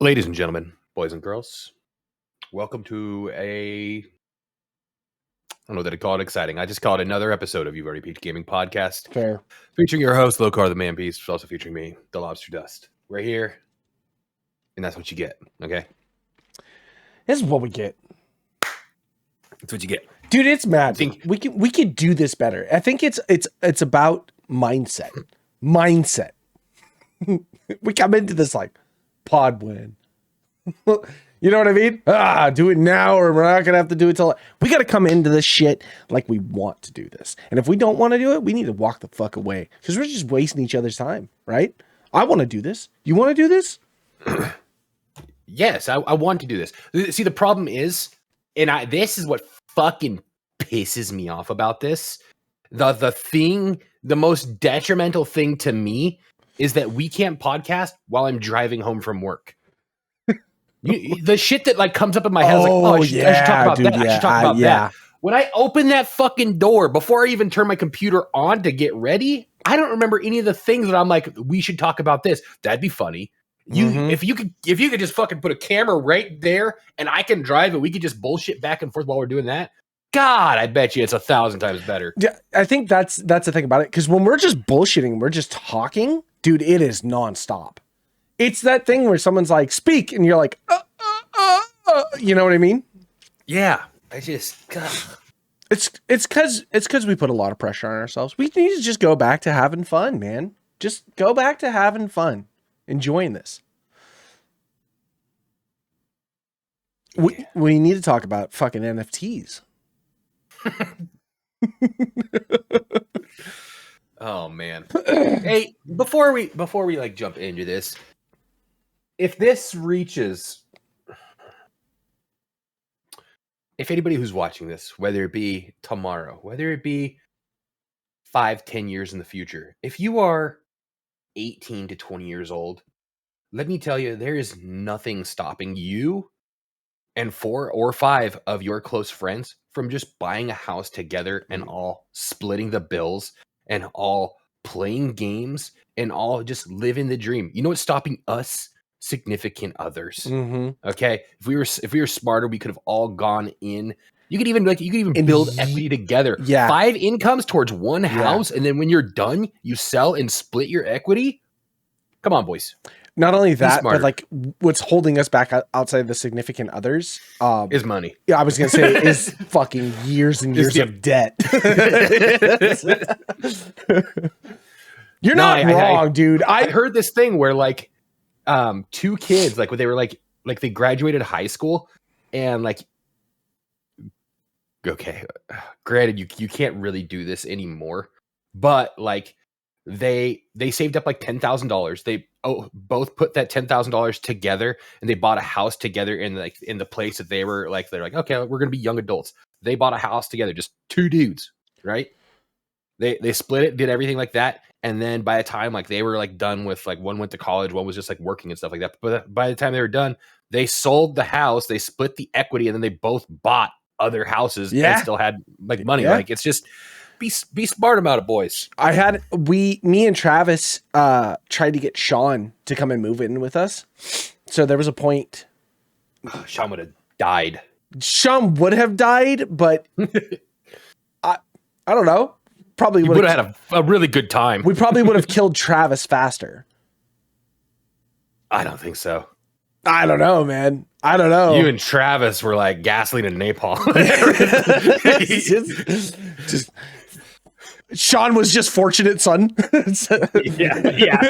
Ladies and gentlemen, boys and girls, welcome to I don't know that I call it exciting. I just call it another episode of You've Already Peaked Gaming Podcast. Fair. Featuring your host, Locarthemanbeast, also featuring me, the LobsterDust. We're here, and that's what you get, okay? This is what we get. That's what you get. Dude, it's mad. We could do this better. I think it's about mindset. Mindset. We come into this like pod win. You know what I mean? Do it now or we're not gonna have to do it till we gotta come into this shit like we want to do this. And if we don't want to do it, we need to walk the fuck away. Because we're just wasting each other's time, right? I want to do this. You want to do this? Yes, I want to do this. See, the problem is, this is what fucking pisses me off about this. The most detrimental thing to me is that we can't podcast while I'm driving home from work. The shit that like comes up in my head is like, I should talk about that. I should talk about that. When I open that fucking door, before I even turn my computer on to get ready, I don't remember any of the things that I'm like, we should talk about this. That'd be funny. If you could just fucking put a camera right there and I can drive it, we could just bullshit back and forth while we're doing that. God, I bet you it's 1,000 times better. Yeah, I think that's the thing about it. Because when we're just bullshitting, we're just talking, dude, it is nonstop. It's that thing where someone's like, speak, and you're like, you know what I mean? Yeah, I just, God. It's because we put a lot of pressure on ourselves. We need to just go back to having fun, man. Just go back to having fun, enjoying this. We need to talk about fucking NFTs. Oh man. Hey, before we like jump into this, if anybody who's watching this, whether it be tomorrow, whether it be 5-10 years in the future, if you are 18 to 20 years old, let me tell you, there is nothing stopping you and 4 or 5 of your close friends from just buying a house together and all splitting the bills and all playing games and all just living the dream. You know what's stopping us? Significant others. Mm-hmm. Okay, if we were smarter, we could have all gone in. You could even build equity together. Yeah, 5 incomes towards one house, and then when you're done, you sell and split your equity. Come on, boys. Not only that, but like what's holding us back outside the significant others is money. Yeah, I was gonna say is fucking years and years of debt. You're not wrong, dude. I heard this thing where like 2 kids, like when they were like they graduated high school and like, okay, granted you can't really do this anymore, but like they saved up like $10,000. They both put that $10,000 together and they bought a house together in the place that they're like, okay, we're gonna be young adults. They bought a house together, just 2 dudes, right? They split it, did everything like that, and then by the time like they were like done with, like, one went to college, one was just like working and stuff like that. But by the time they were done, they sold the house, they split the equity, and then they both bought other houses and still had like money. Like, it's just be smart about it, boys. Me and Travis tried to get Sean to come and move in with us. So there was a point. Sean would have died. Sean would have died, but I don't know. Probably would have had a really good time. We probably would have killed Travis faster. I don't think so. I don't know, man. I don't know. You and Travis were like gasoline and napalm. just Sean was just fortunate, son. yeah.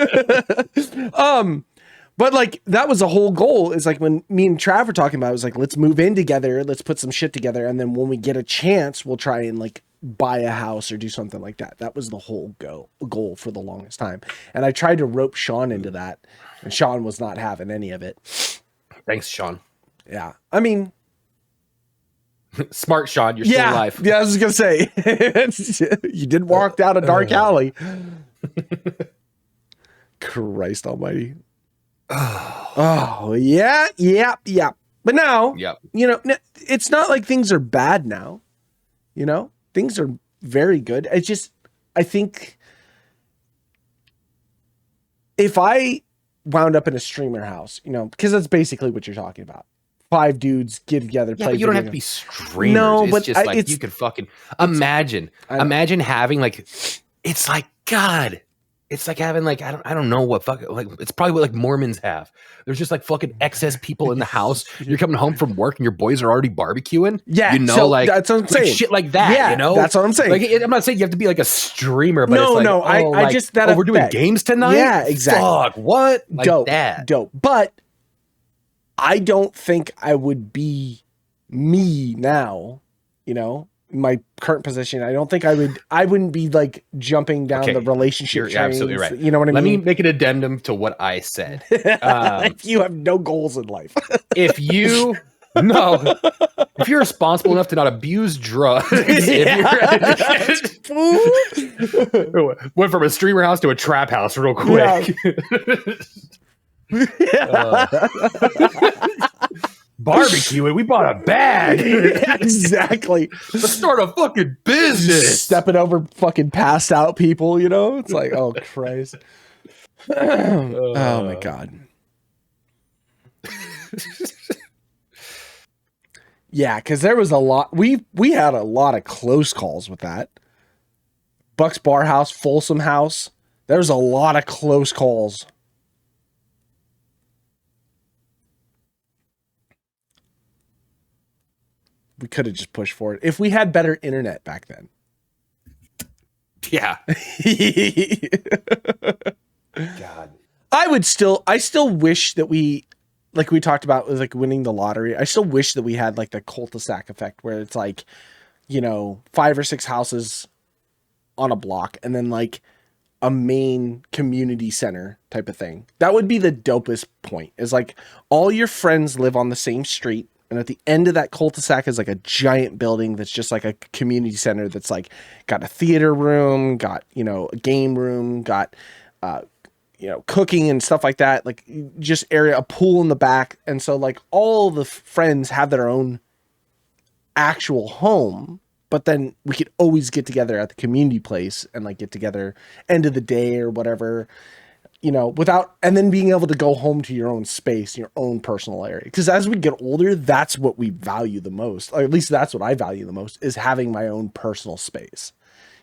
But like that was the whole goal. Is like when me and Trav were talking about, it was like, let's move in together, let's put some shit together, and then when we get a chance, we'll try and like buy a house or do something like that. That was the whole goal for the longest time. And I tried to rope Sean into that, and Sean was not having any of it. Thanks, Sean. Yeah. I mean, Smart, Sean. You're still alive. Yeah, I was just gonna say you did walk down a dark alley. Christ Almighty. Oh yeah. But now, you know, it's not like things are bad now. You know, things are very good. It's just, I think if I wound up in a streamer house, you know, because that's basically what you're talking about. 5 dudes get together, play. But you don't have to be streamers. No, it's but just like you could fucking imagine having like, it's like God. It's like having like I don't know what fucking like it's probably what like Mormons have. There's just like fucking excess people in the house. You're coming home from work and your boys are already barbecuing. Yeah, you know, so like that's what I'm saying. Shit like that. Yeah, you know, that's what I'm saying. Like I'm not saying you have to be like a streamer, but it's like, I just that we're doing games tonight. Yeah, exactly. Fuck what? Like dope, that. Dope. But I don't think I would be me now. You know. My current position, I don't think I wouldn't be like jumping down the relationship trains. Absolutely right. You know what I mean? Let me make an addendum to what I said. If you have no goals in life. if you're responsible enough to not abuse drugs, went from a streamer house to a trap house real quick. Yeah. Barbecuing, we bought a bag. Yeah, exactly. Let's start a fucking business. Stepping over fucking passed out people, you know? It's like, oh Christ. Oh my God. Yeah, because there was a lot. We had a lot of close calls with that. Buck's Bar House, Folsom House. There's a lot of close calls. We could have just pushed for it if we had better internet back then. Yeah. God. I still wish that we, like we talked about with like winning the lottery. I still wish that we had like the cul-de-sac effect where it's like, you know, 5 or 6 houses on a block and then like a main community center type of thing. That would be the dopest point, is like all your friends live on the same street. And at the end of that cul-de-sac is like a giant building that's just like a community center that's like got a theater room, got, you know, a game room, got, you know, cooking and stuff like that. Like just area, a pool in the back. And so like all the friends have their own actual home, but then we could always get together at the community place and like get together end of the day or whatever. You know, without, and then being able to go home to your own space, your own personal area. Because as we get older, that's what we value the most. Or at least that's what I value the most, is having my own personal space.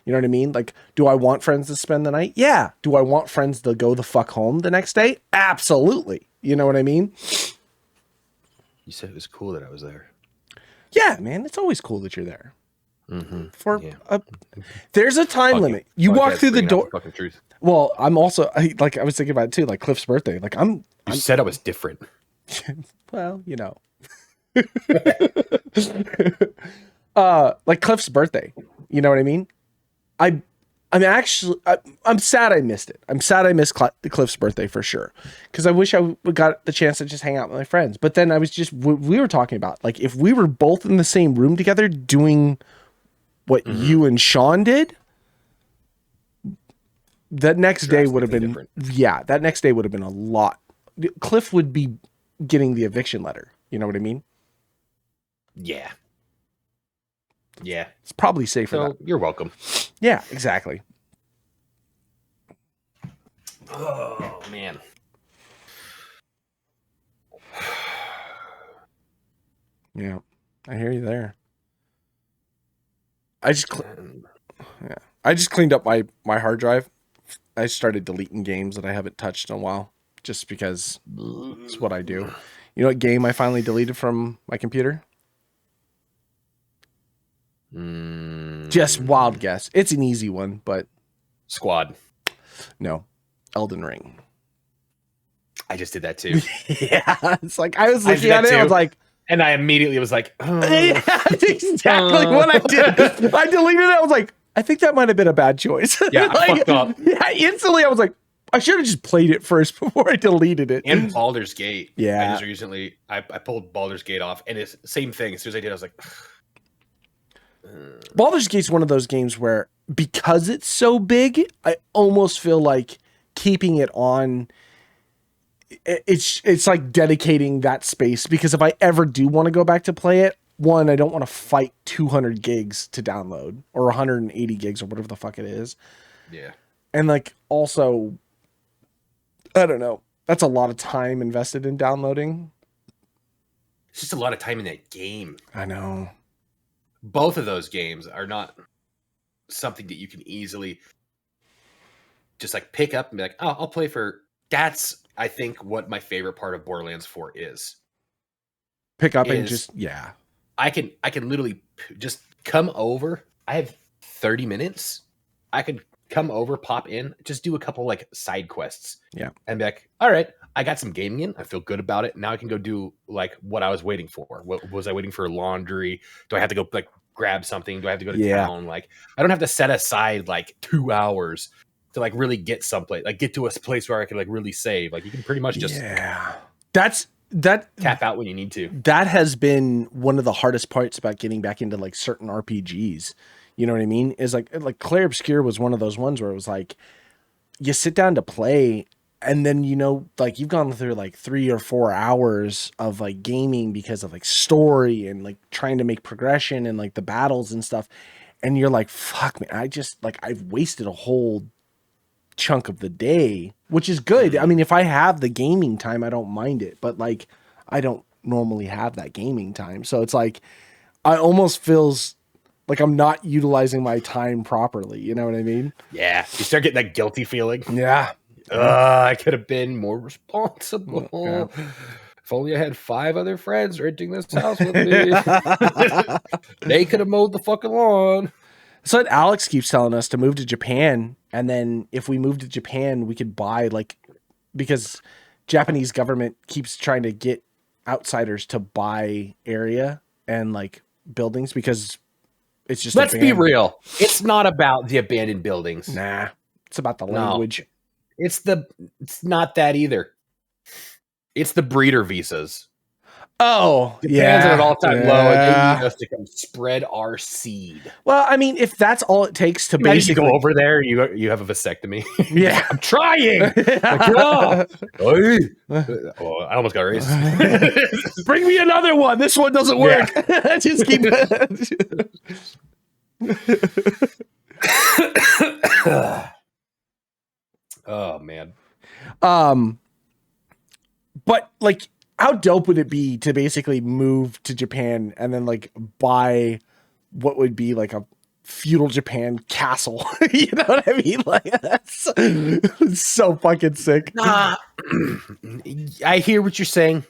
You know what I mean? Like, do I want friends to spend the night? Yeah. Do I want friends to go the fuck home the next day? Absolutely. You know what I mean? You said it was cool that I was there. Yeah, man. It's always cool that you're there. Mm-hmm. There's a time limit. You walk through the door. Fucking truth. Well, I'm also I was thinking about it too, like Cliff's birthday. Like you said I was different. Well, you know. Like Cliff's birthday. You know what I mean? I'm sad I missed it. I'm sad I missed Cliff's birthday for sure. Because I wish I got the chance to just hang out with my friends. But then I was just, we were talking about, like, if we were both in the same room together doing what you and Sean did, that next day would have been different. Yeah, that next day would have been a lot. Cliff would be getting the eviction letter. You know what I mean? Yeah. Yeah. It's probably safer. So, you're welcome. Yeah, exactly. Oh, man. Yeah, I hear you there. I just cleaned up my hard drive. I started deleting games that I haven't touched in a while, just because it's what I do. You know what game I finally deleted from my computer? Just wild guess. It's an easy one, but Squad. No, Elden Ring. I just did that too. Yeah, it's like I was looking at it. I was like, and I immediately was like, oh. Yeah, that's exactly what I did. I deleted it. I was like, I think that might have been a bad choice. Yeah, like, I fucked up. Yeah, instantly I was like, I should have just played it first before I deleted it. And Baldur's Gate. Yeah. I just recently, I pulled Baldur's Gate off, and it's the same thing. As soon as I did, I was like, Baldur's Gate's one of those games where, because it's so big, I almost feel like keeping it on. It's like dedicating that space, because if I ever do want to go back to play it, one, I don't want to fight 200 gigs to download, or 180 gigs or whatever the fuck it is. Yeah. And like, also, I don't know. That's a lot of time invested in downloading. It's just a lot of time in that game. I know. Both of those games are not something that you can easily just like pick up and be like, oh, I'll play for. That's, I think, what my favorite part of Borderlands 4 is. Pick up and just, yeah. I can literally just come over. I have 30 minutes. I could come over, pop in, just do a couple like side quests. Yeah. And be like, all right, I got some gaming in. I feel good about it. Now I can go do like what I was waiting for. What was I waiting for? Laundry? Do I have to go like grab something? Do I have to go to town? Like, I don't have to set aside like 2 hours to like really get someplace, like get to a place where I can like really save. Like, you can pretty much just tap out when you need to. That has been one of the hardest parts about getting back into like certain RPGs. You know what I mean? Is like Clair Obscur was one of those ones where it was like, you sit down to play, and then, you know, like you've gone through like 3 or 4 hours of like gaming because of like story and like trying to make progression and like the battles and stuff. And you're like, fuck, man, I've wasted a whole chunk of the day, which is good. I mean, if I have the gaming time, I don't mind it, but like, I don't normally have that gaming time. So it's like, I almost feels like I'm not utilizing my time properly. You know what I mean? Yeah. You start getting that guilty feeling. Yeah. I could have been more responsible. Yeah. If only I had 5 other friends renting this house with me. They could have mowed the fucking lawn. So what Alex keeps telling us, to move to Japan, and then if we move to Japan, we could buy, like, because Japanese government keeps trying to get outsiders to buy area and like buildings, because it's just, let's be real, it's not about the abandoned buildings. Nah, it's about the language. It's not that either. It's the breeder visas. Oh, Japan's at an all-time low, and they need us to come spread our seed. Well, I mean, if that's all it takes to basically go over there, you have a vasectomy. Yeah, I'm trying. Oh, I almost got racist. Bring me another one. This one doesn't work. Yeah. Just keep. Oh man. But like, how dope would it be to basically move to Japan and then like buy what would be like a feudal Japan castle? You know what I mean? Like, that's so fucking sick. I hear what you're saying,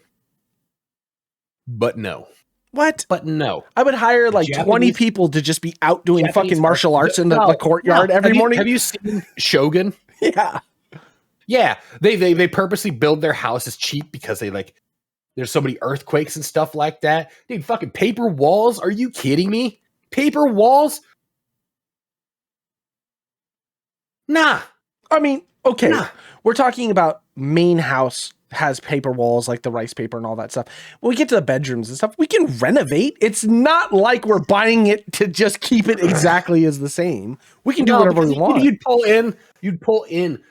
but no. What? But no. I would hire like 20 people to just be out doing fucking martial arts in the courtyard every morning. Have you seen Shogun? Yeah. Yeah. They purposely build their houses cheap because they like, there's so many earthquakes and stuff like that. Dude, fucking paper walls? Are you kidding me? Paper walls? Nah. I mean, okay. Nah. We're talking about main house has paper walls, like the rice paper and all that stuff. When we get to the bedrooms and stuff, we can renovate. It's not like we're buying it to just keep it exactly as the same. We can do whatever we want. You'd pull in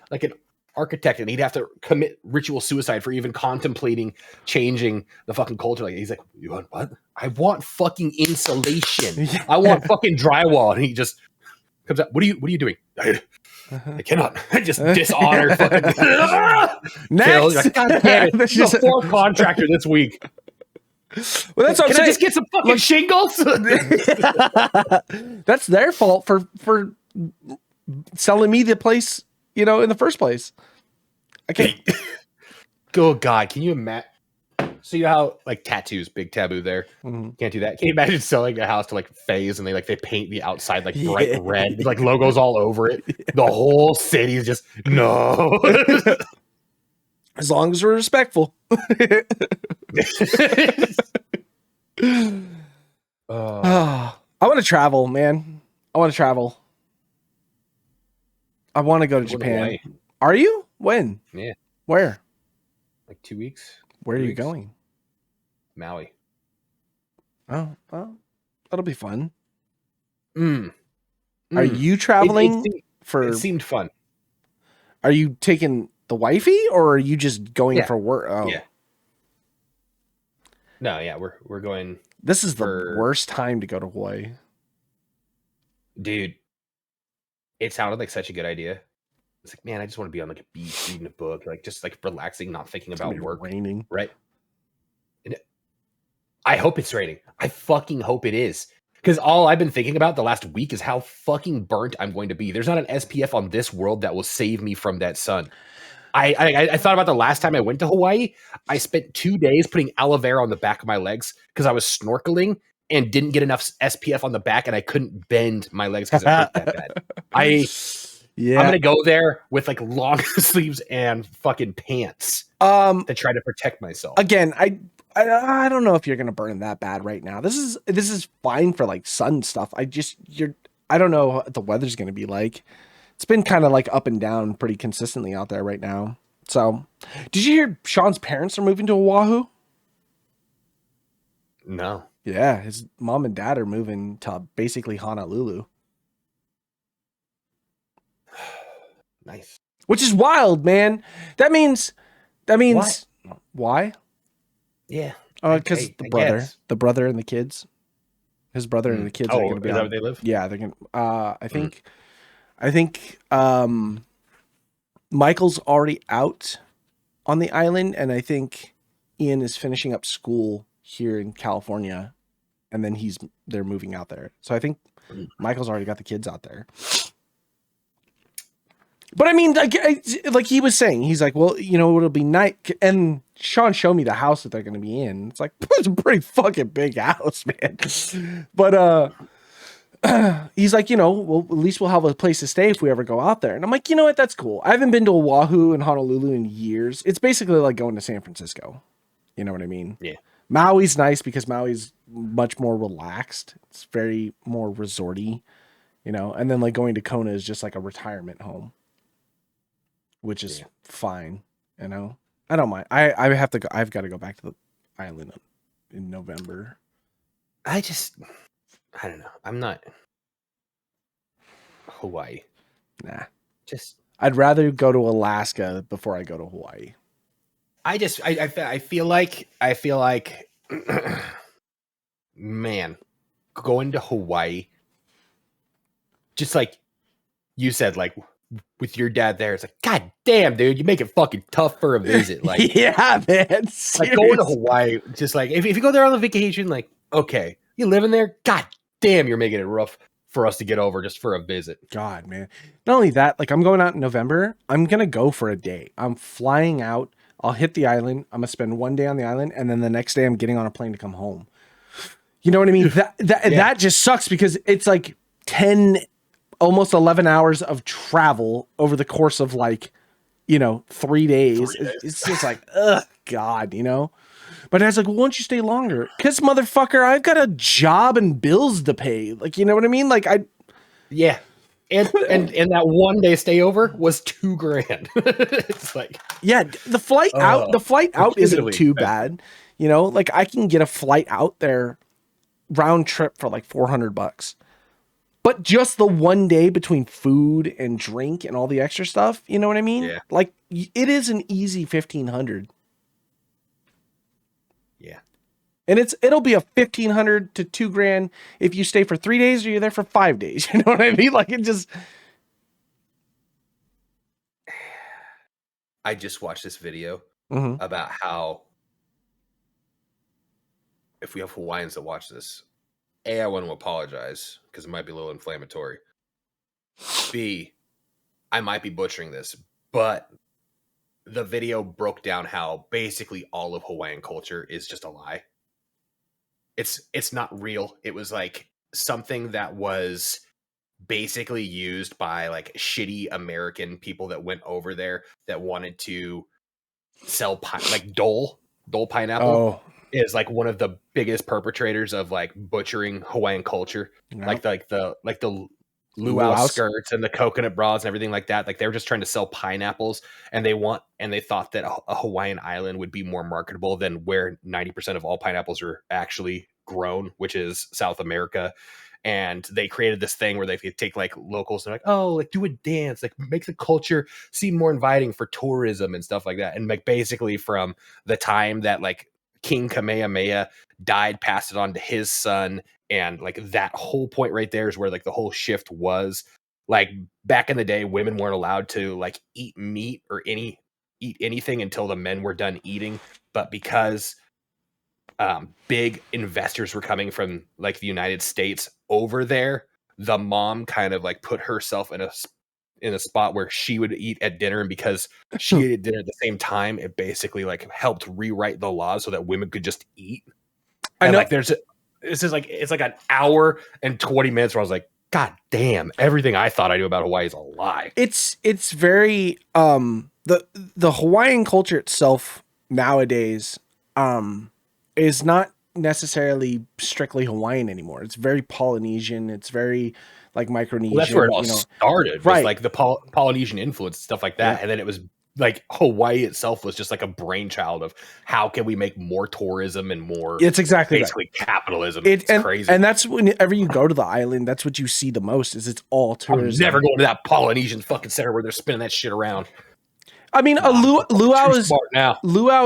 like an architect, and he'd have to commit ritual suicide for even contemplating changing the fucking culture. Like, he's like, you want what? I want fucking insulation. Yeah. I want fucking drywall. And he just comes out. What are you doing? I cannot. I just dishonor fucking next. Like, God damn it. This is a 4th contractor this week. Well, that's what I'm saying. I just get some fucking shingles? That's their fault for selling me the place, you know, in the first place. I can't. Oh God, can you imagine? So you know how like tattoos, big taboo there. Mm-hmm. Can't do that. Can you imagine selling a house to like FaZe and they paint the outside like bright red with like logos all over it? The whole city is just no. As long as we're respectful. I want to travel, man. I want to travel. I want to go to Japan. Are you? When? Yeah. Where? Like 2 weeks. Where are you going? Maui. Oh, well, that'll be fun. Mm, Are mm. you traveling It for? seemed fun. Are you taking the wifey, or are you just going Yeah. for work? Oh, Yeah. No, yeah, we're going this is the for worst time to go to Hawaii. dude. It sounded like such a good idea. It's like, man, I just want to be on like a beach, reading a book, like just like relaxing, not thinking It's gonna about be work. raining. Right. And I hope it's raining. I fucking hope it is. Because all I've been thinking about the last week is how fucking burnt I'm going to be. There's not an SPF on this world that will save me from that sun. I thought about the last time I went to Hawaii. I spent 2 days putting aloe vera on the back of my legs because I was snorkeling and didn't get enough SPF on the back, and I couldn't bend my legs because it hurt that bad. I'm Yeah. gonna go there with like long sleeves and fucking pants to try to protect myself. Again, I don't know if you're gonna burn that bad right now. This is fine for like sun stuff. I don't know what the weather's gonna be like. It's been kind of like up and down pretty consistently out there right now. So, did you hear Sean's parents are moving to Oahu? No. Yeah, his mom and dad are moving to basically Honolulu. Nice. Which is wild, man. That means why? Yeah. Because I guess. the brother and the kids, his brother and the kids are going to be is that on. where they live? Yeah, they're going. I think Michael's already out on the island, and I think Ian is finishing up school here in California, and then they're moving out there. So I think Michael's already got the kids out there. But I mean, like he was saying, he's like, well, it'll be nice. And Sean showed me the house that they're going to be in. It's like, it's a pretty fucking big house, man. But he's like, well, at least we'll have a place to stay if we ever go out there. And I'm like, you know what? That's cool. I haven't been to Oahu and Honolulu in years. It's basically like going to San Francisco. You know what I mean? Yeah. Maui's nice because Maui's much more relaxed. It's very more resorty, and then like going to Kona is just like a retirement home, which is fine. I don't mind. I have to go. I've got to go back to the island in November. I don't know. I'm not Hawaii. Nah. I'd rather go to Alaska before I go to Hawaii. I feel like man, going to Hawaii, just like you said, like with your dad there, it's like, God damn, dude, you make it fucking tough for a visit. Like, yeah, man. Like going to Hawaii, just like if you go there on a vacation, like, okay, you living there, God damn, you're making it rough for us to get over just for a visit. God, man. Not only that, like I'm going out in November. I'm gonna go for a day. I'm flying out. I'll hit the island. I'm gonna spend 1 day on the island, and then the next day I'm getting on a plane to come home. You know what I mean? That just sucks because it's like 10, almost 11 hours of travel over the course of like, 3 days. It's just like, ugh, God, But I was like, well, why don't you stay longer? Because motherfucker, I've got a job and bills to pay. Like, you know what I mean? Like yeah. And that 1 day stay over was $2,000. It's like, yeah, the flight out isn't too bad. Like I can get a flight out there round trip for like $400. But just the 1 day between food and drink and all the extra stuff, you know what I mean? Yeah. Like it is an easy 1,500. Yeah. And it'll be a 1,500 to $2,000 if you stay for 3 days or you're there for 5 days. You know what I mean? Like it just. I just watched this video about how if we have Hawaiians that watch this, A, I want to apologize because it might be a little inflammatory. B, I might be butchering this, but the video broke down how basically all of Hawaiian culture is just a lie. It's not real. It was like something that was basically used by like shitty American people that went over there that wanted to sell like Dole pineapple. Oh. Is like one of the biggest perpetrators of like butchering Hawaiian culture, like the luau skirts and the coconut bras and everything like that. Like they were just trying to sell pineapples, and they thought that a Hawaiian island would be more marketable than where 90% of all pineapples are actually grown, which is South America and they created this thing where they could take like locals and like, oh, like do a dance, like make the culture seem more inviting for tourism and stuff like that. And like basically from the time that like King Kamehameha died, passed it on to his son, and like that whole point right there is where like the whole shift was. Like back in the day, women weren't allowed to like eat meat or eat anything until the men were done eating. But because big investors were coming from like the United States over there, the mom kind of like put herself in a spot where she would eat at dinner, and because she ate at dinner at the same time, it basically like helped rewrite the laws so that women could just eat. And like this is like it's like an hour and 20 minutes where I was like, God damn, everything I thought I knew about Hawaii is a lie. It's very the Hawaiian culture itself nowadays is not necessarily strictly Hawaiian anymore. It's very Polynesian. It's very like Micronesian. Well, that's where it all started, right? Was like the Polynesian influence and stuff like that, Yeah. And then it was like Hawaii itself was just like a brainchild of how can we make more tourism and more. It's exactly basically right. Capitalism. It's crazy, and that's whenever you go to the island, that's what you see the most. Is it's all tourism. I'm never going to that Polynesian fucking center where they're spinning that shit around. I mean, a luau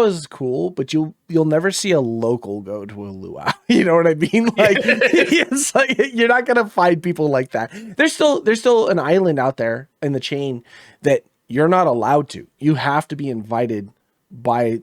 is cool, but you'll never see a local go to a luau. You know what I mean? Like, it's like you're not gonna find people like that. There's still an island out there in the chain that you're not allowed to. You have to be invited by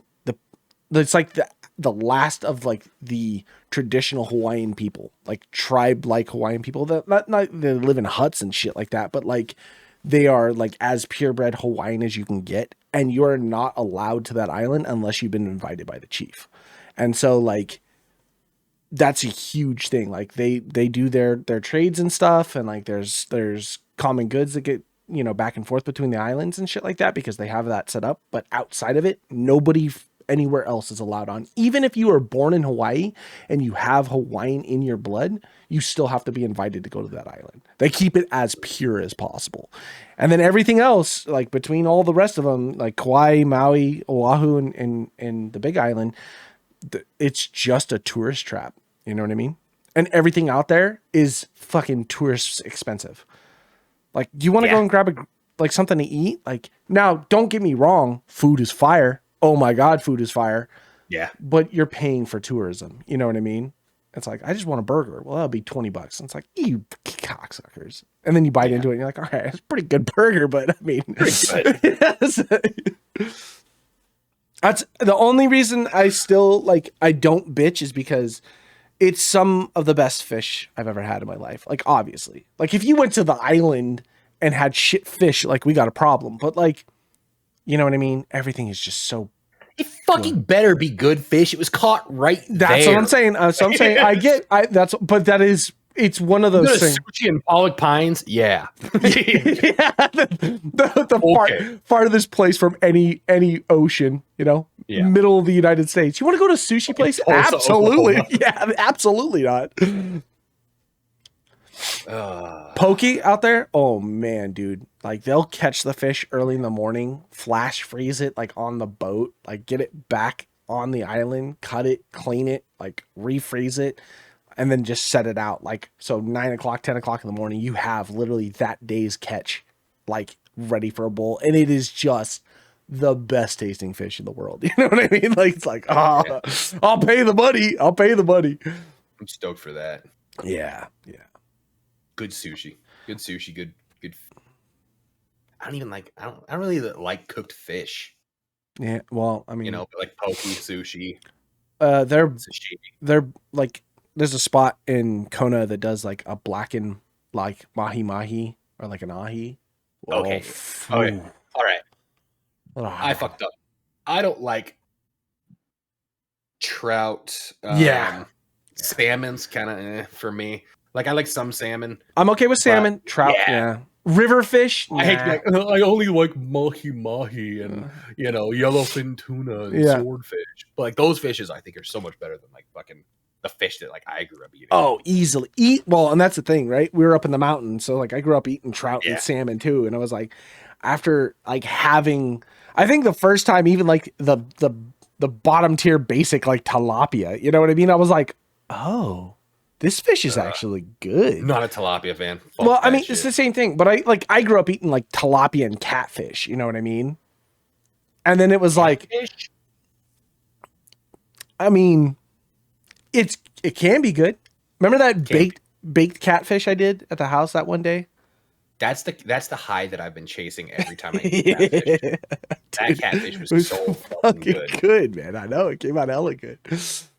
it's like the last of like the traditional Hawaiian people, like tribe like Hawaiian people that not they live in huts and shit like that, but like they are like as purebred Hawaiian as you can get, and you're not allowed to that island unless you've been invited by the chief. And so like that's a huge thing. Like they do their trades and stuff, and like there's common goods that get, you know, back and forth between the islands and shit like that because they have that set up. But outside of it, nobody anywhere else is allowed on. Even if you are born in Hawaii and you have Hawaiian in your blood, you still have to be invited to go to that island. They keep it as pure as possible. And then everything else, like between all the rest of them, like Kauai, Maui, Oahu, and the Big Island, it's just a tourist trap. You know what I mean? And everything out there is fucking tourist expensive. Like, do you want to go and grab something to eat? Like, now, don't get me wrong, food is fire. Oh my God, food is fire. Yeah. But you're paying for tourism. You know what I mean? It's like, I just want a burger. Well, that'll be $20. And it's like, you cocksuckers. And then you bite into it and you're like, all right, it's a pretty good burger, but I mean, yes. That's the only reason I still like, I don't bitch is because it's some of the best fish I've ever had in my life. Like, obviously, like if you went to the island and had shit fish, like we got a problem, but like, you know what I mean? Everything is just so. It fucking better be good fish. It was caught right there. That's what I'm saying. So I'm saying it's one of those things. Sushi and pollock pines. Yeah. The part of this place from any ocean, you know, middle of the United States. You want to go to a sushi place? Absolutely. Yeah, absolutely not. Pokey out there? Oh man, dude. Like they'll catch the fish early in the morning, flash freeze it like on the boat, like get it back on the island, cut it, clean it, like refreeze it, and then just set it out. Like so 9 o'clock, 10 o'clock in the morning, you have literally that day's catch like ready for a bowl. And it is just the best tasting fish in the world. You know what I mean? Like it's like, I'll pay the money. I'll pay the money. I'm stoked for that. Yeah. Good sushi. Good. I don't really like cooked fish. Yeah, well, I mean, you know, like poke, sushi. They're like, there's a spot in Kona that does like a blackened like mahi or like an ahi. Okay. All right. I fucked up. I don't like trout. Salmon's kind of for me. Like I like some salmon. I'm okay with salmon. Trout, yeah. River fish. I hate that. I only like mahi and you know yellowfin tuna and swordfish. But like those fishes, I think are so much better than like fucking the fish that like I grew up eating. Oh, easily well, and that's the thing, right? We were up in the mountains, so like I grew up eating trout and salmon too, and I was like, after like having, I think the first time even like the bottom tier basic like tilapia, you know what I mean? I was like, oh. This fish is actually good. Not a tilapia fan. Fuck well, I mean, shit. it's the same thing, but I grew up eating like tilapia and catfish. You know what I mean? And then it was Catfish? like, I mean, it can be good. Remember that baked catfish I did at the house that one day? That's the high that I've been chasing every time I eat catfish. That catfish was so fucking good, man. I know it came out hella good.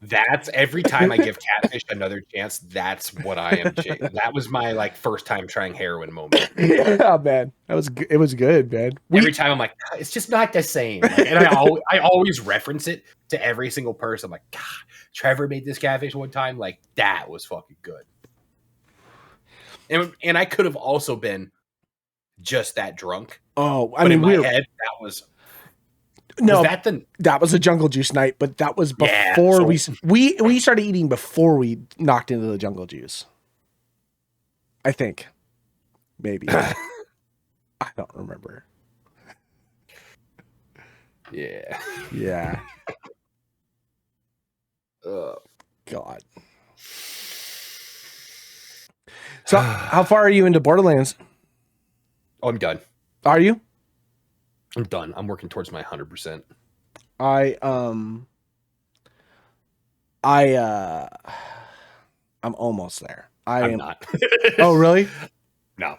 That's every time I give catfish another chance. That's what I am. That was my like first time trying heroin moment. Yeah, man. It was good, man. Every time I'm like, it's just not the same. Like, and I always reference it to every single person. I'm like, God, Trevor made this catfish one time. Like that was fucking good. And I could have also been just that drunk. Oh, I but mean, in my head, that was that was a Jungle Juice night, but that was before we started eating before we knocked into the Jungle Juice. I think, maybe. I don't remember. Yeah. Yeah. God. So, how far are you into Borderlands? Oh, I'm done. Are you? I'm done. I'm working towards my 100%. I'm almost there. I'm not. Oh, really? No.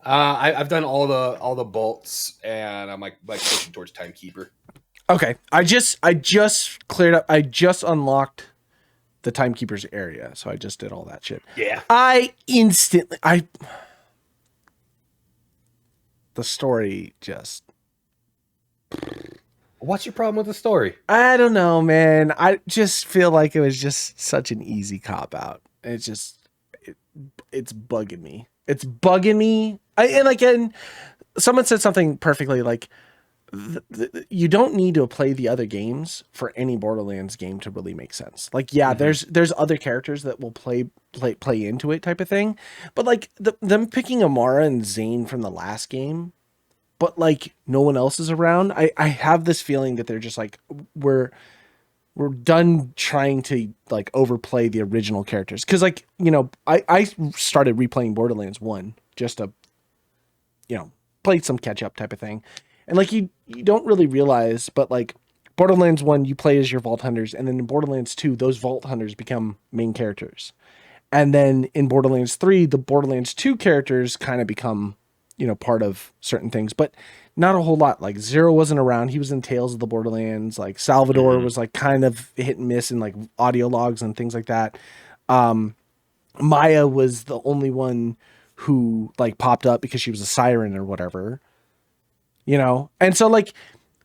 I've done all the bolts, and I'm like pushing towards Timekeeper. Okay. I just cleared up. I just unlocked the Timekeeper's area, so I just did all that shit. Yeah. The story just. What's your problem with the story? I don't know, man. I just feel like it was just such an easy cop out. It's bugging me. It's bugging me. And someone said something perfectly like, you don't need to play the other games for any Borderlands game to really make sense. Like, yeah, there's other characters that will play into it type of thing. But like them picking Amara and Zane from the last game, but like no one else is around. I have this feeling that they're just like, we're done trying to like overplay the original characters. Cause like, you know, I started replaying Borderlands 1 just to, you know, play some catch up type of thing. And like, you don't really realize, but like Borderlands 1, you play as your Vault Hunters. And then in Borderlands 2, those Vault Hunters become main characters. And then in Borderlands 3, the Borderlands 2 characters kind of become, you know, part of certain things, but not a whole lot. Like Zero wasn't around. He was in Tales of the Borderlands. Like Salvador was like kind of hit and miss in like audio logs and things like that. Maya was the only one who like popped up because she was a siren or whatever, you know? And so like,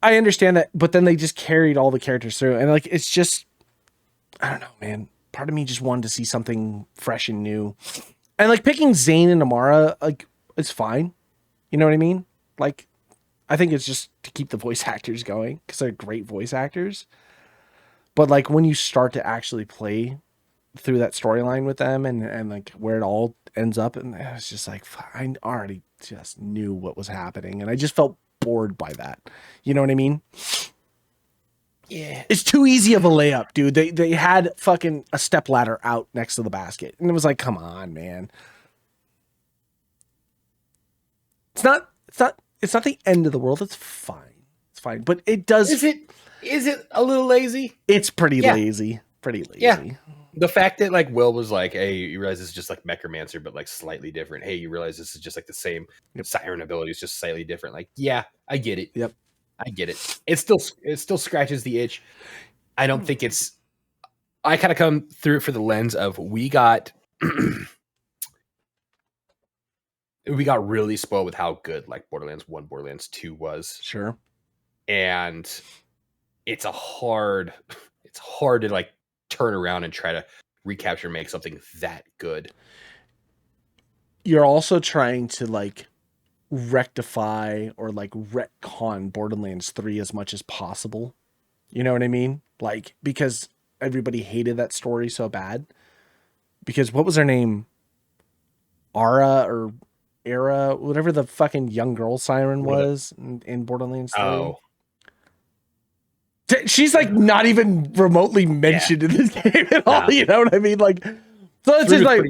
I understand that, but then they just carried all the characters through, and like, it's just, I don't know, man. Part of me just wanted to see something fresh and new. And like picking Zane and Amara, like, it's fine. You know what I mean? Like, I think it's just to keep the voice actors going because they're great voice actors. But like when you start to actually play through that storyline with them and like where it all ends up, and it's just like, I already just knew what was happening, and I just felt bored by that. You know what I mean? Yeah. It's too easy of a layup, dude. They had fucking a step ladder out next to the basket, and it was like, come on, man. It's not the end of the world. It's fine. It's fine. But it does. Is it a little lazy? It's pretty lazy. Pretty lazy. Yeah. The fact that like Will was like, hey, you realize this is just like Mechamancer, but like slightly different. Hey, you realize this is just like the same siren ability, is just slightly different. Like, yeah, I get it. Yep. I get it. It still scratches the itch. I don't think it's. I kind of come through it for the lens of we got really spoiled with how good like Borderlands 1, Borderlands 2 was. Sure. And it's hard to like turn around and try to recapture and make something that good. You're also trying to like rectify or like retcon Borderlands 3 as much as possible. You know what I mean? Like, because everybody hated that story so bad. Because what was her name? Ara or Era, whatever the fucking young girl siren was in Borderlands 3. Oh. She's like not even remotely mentioned in this game at all. You know what I mean? Like, So it's just like,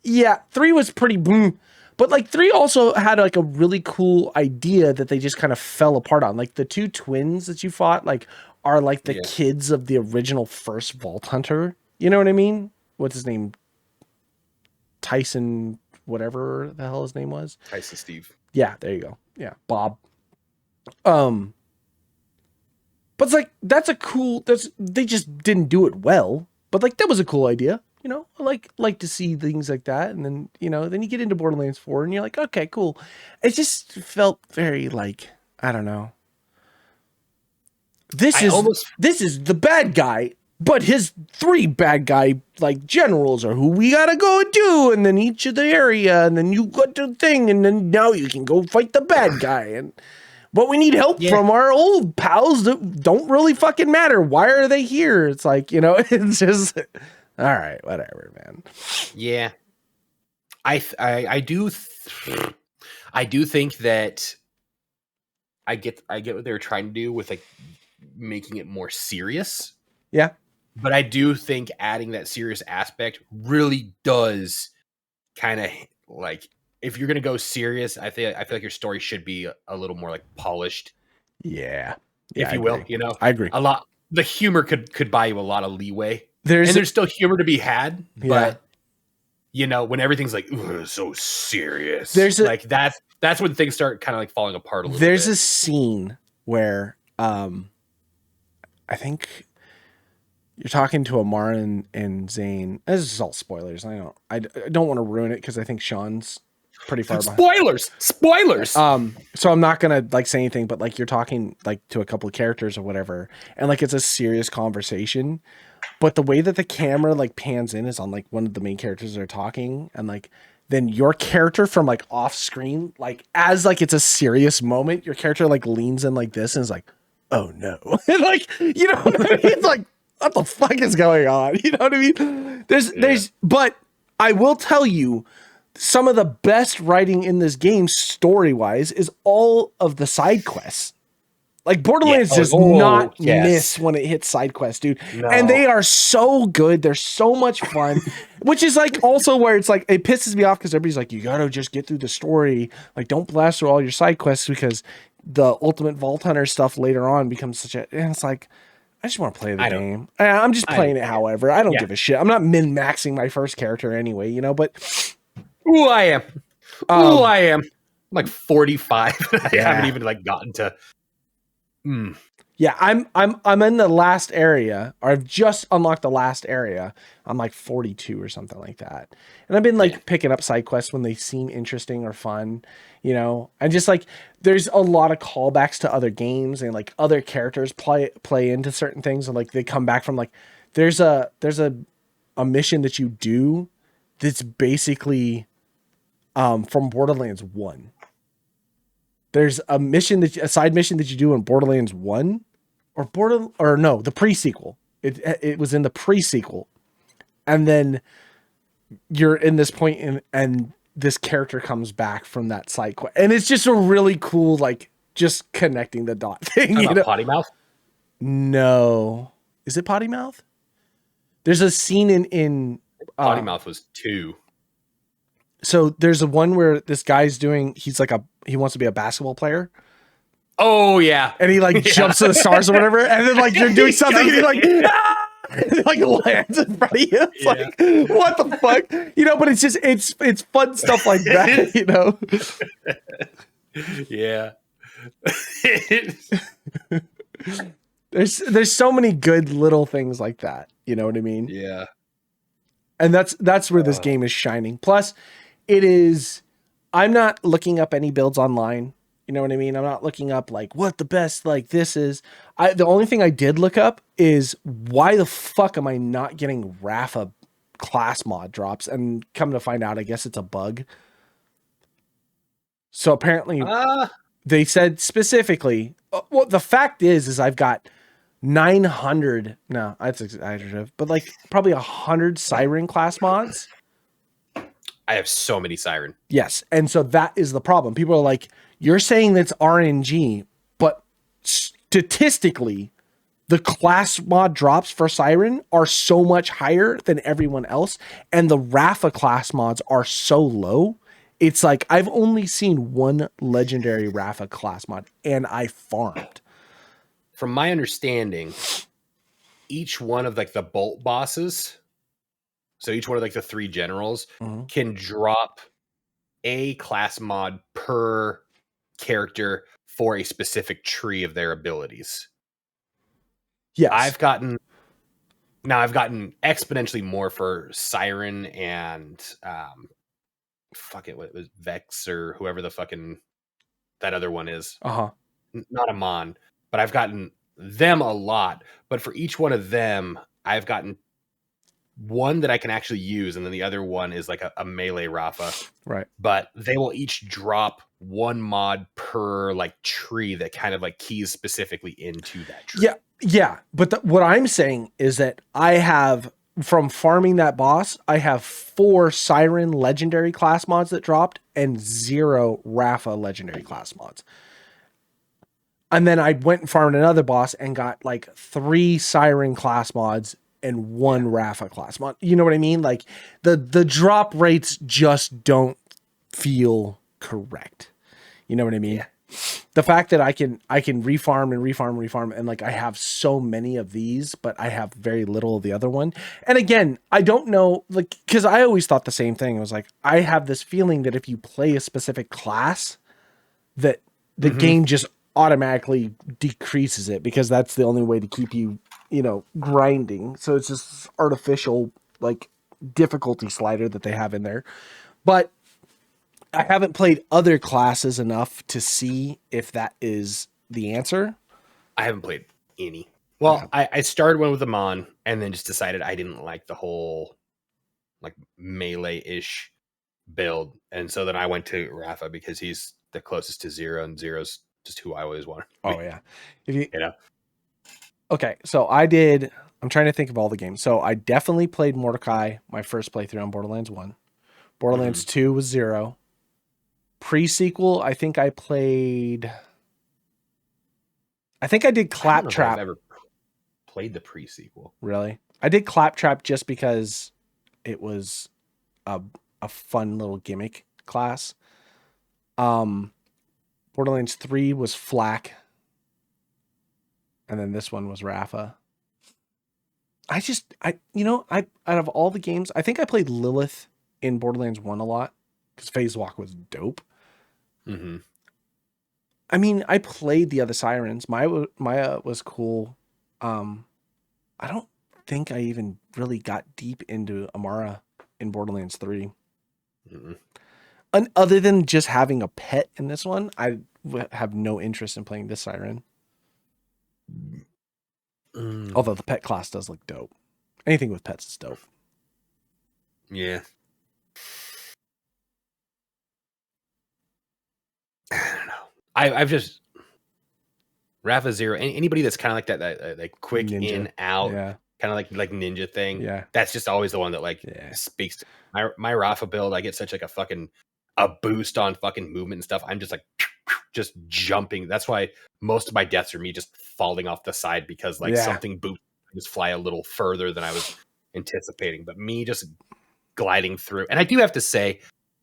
yeah, 3 was pretty boom. But like 3 also had like a really cool idea that they just kind of fell apart on. Like the 2 twins that you fought, like are like the kids of the original first Vault Hunter. You know what I mean? What's his name? Tyson, whatever the hell his name was. Tyson Steve. Yeah, there you go. Yeah, Bob. But it's like they just didn't do it well. But like that was a cool idea. You know, I like to see things like that. And then, you know, then you get into Borderlands 4 and you're like, okay, cool. It just felt very like, I don't know. This is the bad guy, but his 3 bad guy like generals are who we gotta go do, and then each of the area, and then you got the thing, and then now you can go fight the bad guy. But we need help from our old pals that don't really fucking matter. Why are they here? It's like, you know, it's just all right, whatever, man. Yeah, I do think that I get what they were trying to do with like making it more serious. Yeah, but I do think adding that serious aspect really does kind of like, if you're gonna go serious, I feel like your story should be a little more like polished. Yeah, if you will, you know, I agree. A lot. The humor could buy you a lot of leeway. There's still humor to be had, but you know, when everything's like so serious, that's when things start kind of like falling apart a little bit. There's a scene where I think you're talking to Amar and Zane. This is all spoilers. I don't want to ruin it because I think Sean's pretty far behind. Spoilers. So I'm not gonna like say anything, but like you're talking like to a couple of characters or whatever, and like it's a serious conversation. But the way that the camera like pans in is on like one of the main characters that are talking, and like then your character from like off screen, like as like it's a serious moment, your character like leans in like this and is like, oh no. And like, you know what I mean? It's like, what the fuck is going on? You know what I mean? But I will tell you, some of the best writing in this game story wise is all of the side quests. Like Borderlands does not miss when it hits side quests, dude. No. And they are so good. They're so much fun, which is like also where it's like, it pisses me off because everybody's like, you got to just get through the story. Like don't blast through all your side quests because the ultimate Vault Hunter stuff later on becomes such a, and it's like, I just want to play the game. I'm just playing it. However, I don't give a shit. I'm not min-maxing my first character anyway, you know, but I am. I'm like 45. I haven't even like gotten to. Yeah, I'm in the last area, or I've just unlocked the last area. I'm like 42 or something like that. And I've been like picking up side quests when they seem interesting or fun, you know. And just like there's a lot of callbacks to other games and like other characters play into certain things, and like they come back from like there's a mission that you do that's basically from Borderlands 1. There's a side mission that you do in Borderlands 1 or no, the pre-sequel. It was in the pre-sequel. And then you're in this point and this character comes back from that side quest. And it's just a really cool, like just connecting the dot thing. You know? Potty Mouth? No. Is it Potty Mouth? There's a scene in Potty Mouth was 2. So there's a one where this guy's he wants to be a basketball player. Oh yeah. And he like jumps to the stars or whatever. And then like you're doing something and he like, and he like lands in front of you. It's like, what the fuck? You know, but it's just, it's fun stuff like that, you know? Yeah. There's so many good little things like that. You know what I mean? Yeah. And that's where this game is shining. Plus, I'm not looking up any builds online. You know what I mean? I'm not looking up like what the best like this is. The only thing I did look up is why the fuck am I not getting Rafa class mod drops? And come to find out, I guess it's a bug. So apparently they said specifically, well, the fact is I've got 900, no, that's exaggerative, but like probably 100 Siren class mods. I have so many Siren. Yes. And so that is the problem. People are like, you're saying that's RNG, but statistically, the class mod drops for Siren are so much higher than everyone else, and the Rafa class mods are so low. It's like I've only seen one legendary Rafa class mod, and I farmed. From my understanding, each one of like the bolt bosses, so each one of like the 3 generals, can drop a class mod per character for a specific tree of their abilities. Yes. I've gotten exponentially more for Siren and what was Vex or whoever the fucking that other one is. Not Amon, but I've gotten them a lot. But for each one of them, I've gotten one that I can actually use, and then the other one is like a melee Rafa. Right. But they will each drop one mod per like tree that kind of like keys specifically into that tree. Yeah. But what I'm saying is that I have, from farming that boss, I have 4 Siren legendary class mods that dropped and 0 Rafa legendary class mods. And then I went and farmed another boss and got like 3 Siren class mods and 1 Rafa class mod. You know what I mean? Like the drop rates just don't feel correct. You know what I mean? Yeah. The fact that I can refarm and like I have so many of these, but I have very little of the other one. And again, I don't know, like, because I always thought the same thing. I was like, I have this feeling that if you play a specific class, that the game just automatically decreases it, because that's the only way to keep you, you know, grinding. So it's just artificial like difficulty slider that they have in there. But I haven't played other classes enough to see if that is the answer. I haven't played any. Well, I started one with Amon and then just decided I didn't like the whole like melee-ish build. And so then I went to Rafa because he's the closest to Zero, and Zero's just who I always wanted. Oh yeah. If you know. Okay, so I'm trying to think of all the games. So I definitely played Mordecai my first playthrough on Borderlands 1. Borderlands 2 was 0. Pre-sequel, I think I did Claptrap. I've ever played the pre-sequel. Really? I did Claptrap just because it was a fun little gimmick class. Borderlands 3 was Flak. And then this one was Rafa. Out of all the games, I think I played Lilith in Borderlands 1 a lot because Phase Walk was dope. I mean, I played the other Sirens. Maya was cool. I don't think I even really got deep into Amara in Borderlands 3. And other than just having a pet in this one, I have no interest in playing this Siren. Although the pet class does look dope. Anything with pets is dope. Yeah. I don't know. I've just Rafa Zero. Anybody that's kind of like that like quick ninja. In out, kind of like ninja thing. Yeah, that's just always the one that like speaks to my Rafa build. I get such like a boost on fucking movement and stuff. I'm just like just jumping. That's why most of my deaths are me just falling off the side because like something boosts, I just fly a little further than I was anticipating. But me just gliding through, and I do have to say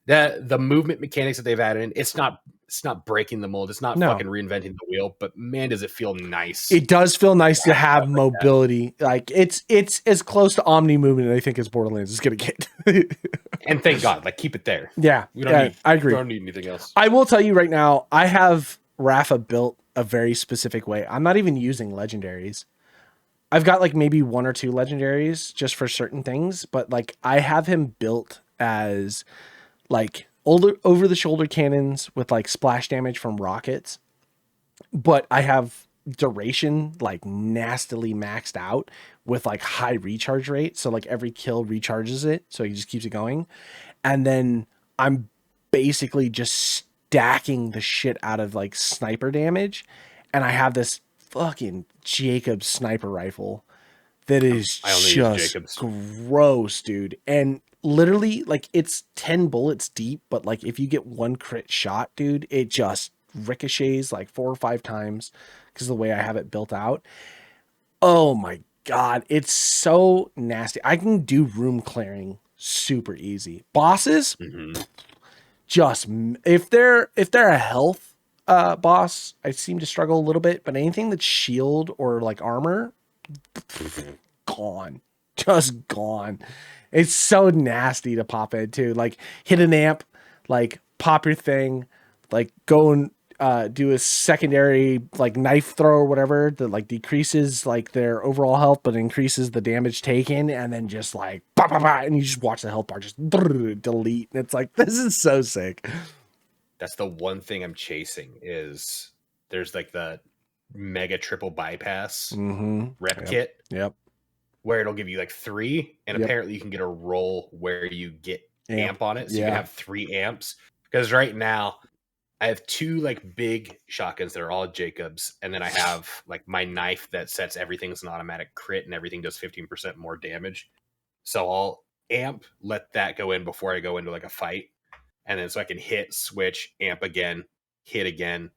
that the movement mechanics that they've added in, it's not breaking the mold. It's not fucking reinventing the wheel, but man, does it feel nice. It does feel nice to have mobility. Like it's as close to Omni movement I think as Borderlands is going to get. And thank God, like keep it there. Yeah. We don't need, I agree. We don't need anything else. I will tell you right now, I have Rafa built a very specific way. I'm not even using legendaries. I've got like maybe 1 or 2 legendaries just for certain things, but like I have him built as like over the shoulder cannons with like splash damage from rockets, but I have duration like nastily maxed out with like high recharge rate. So like every kill recharges it. So he just keeps it going. And then I'm basically just stacking the shit out of like sniper damage. And I have this fucking Jacobs sniper rifle that is just gross, dude. And literally like it's 10 bullets deep, but like if you get 1 crit shot, dude, it just ricochets like 4 or 5 times because of the way I have it built out. Oh my God. It's so nasty. I can do room clearing super easy. Bosses, just if they're a health boss, I seem to struggle a little bit, but anything that's shield or like armor, gone. Just gone. It's so nasty to pop into. Like hit an amp, like pop your thing, like go and do a secondary like knife throw or whatever that like decreases like their overall health but increases the damage taken, and then just like bah, bah, bah, and you just watch the health bar just delete, and it's like, this is so sick. That's the one thing I'm chasing is there's like the mega triple bypass rep kit. Yep. Where it'll give you like 3, and apparently you can get a roll where you get amp on it, so you can have 3 amps. Because right now I have 2 like big shotguns that are all Jacobs, and then I have like my knife that sets everything as an automatic crit, and everything does 15% more damage. So I'll amp, let that go in before I go into like a fight, and then so I can hit, switch, amp again, hit again,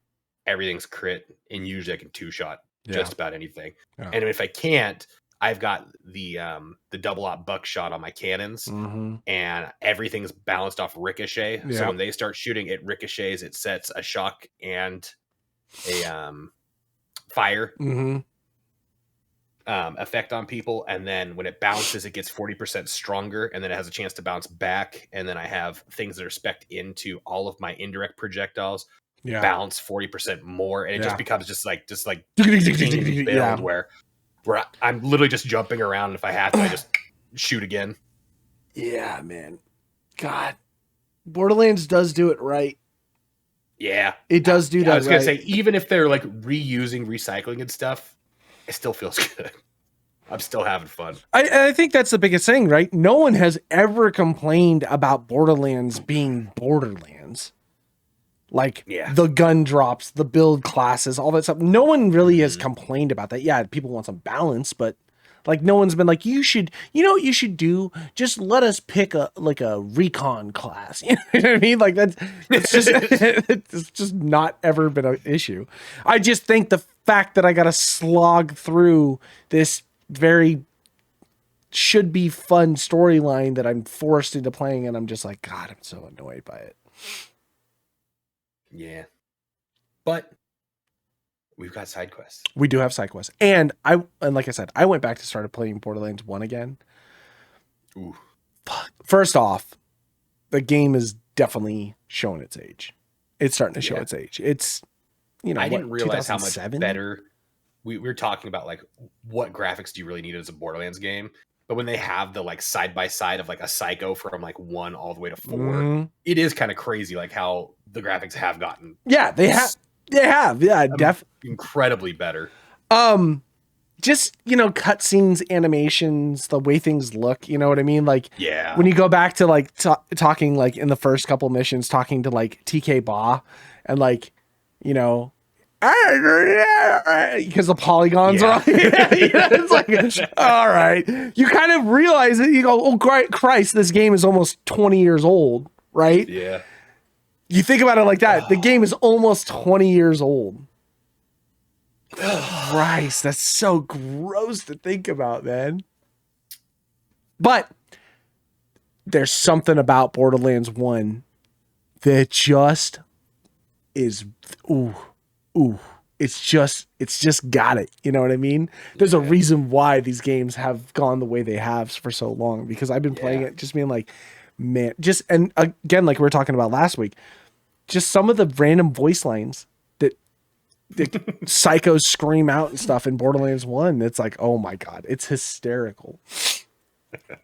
everything's crit, and usually I can 2-shot just about anything. And if I can't, I've got the double op buckshot on my cannons, and everything's balanced off ricochet. So when they start shooting, it ricochets, it sets a shock and a fire effect on people, and then when it bounces, it gets 40% stronger, and then it has a chance to bounce back. And then I have things that are spec'd into all of my indirect projectiles bounce 40% more, and it just becomes just like build where I'm literally just jumping around, and if I have to, I just shoot again. Yeah, man. God, Borderlands does do it right. Yeah, it does do that. I was gonna say, even if they're like reusing, recycling and stuff, it still feels good. I'm still having fun. I think that's the biggest thing, right? No one has ever complained about Borderlands being Borderlands. Like the gun drops, the build classes, all that stuff. No one really has complained about that. Yeah, people want some balance, but like no one's been like, you know what you should do? Just let us pick a recon class. You know what I mean? Like it's just not ever been an issue. I just think the fact that I got to slog through this very should be fun storyline that I'm forced into playing, and I'm just like, God, I'm so annoyed by it. Yeah, but we've got side quests. We do have side quests, and like I said, I went back to start playing Borderlands 1 again. Ooh. Fuck. First off, the game is definitely showing its age. It's starting to show its age. It's, you know, I didn't realize how much better we were talking about. Like, what graphics do you really need as a Borderlands game? But when they have the like side by side of like a Psycho from like 1 all the way to 4, it is kind of crazy, like how the graphics have gotten. Yeah, they have. Yeah, definitely incredibly better. Just, you know, cutscenes, animations, the way things look. You know what I mean? Like, when you go back to like talking like in the first couple missions, talking to like TK Ba, and like, you know, because the polygons are it's like, all right, you kind of realize it. You go, oh Christ, this game is almost 20 years old, right? Yeah, you think about it like that. The game is almost 20 years old. Christ, that's so gross to think about, man. But there's something about Borderlands 1 that just is it's just got it. You know what I mean? There's a reason why these games have gone the way they have for so long, because I've been playing it just being like, man, just, and again, like we were talking about last week, just some of the random voice lines that psychos scream out and stuff in Borderlands 1. It's like, oh my God, it's hysterical.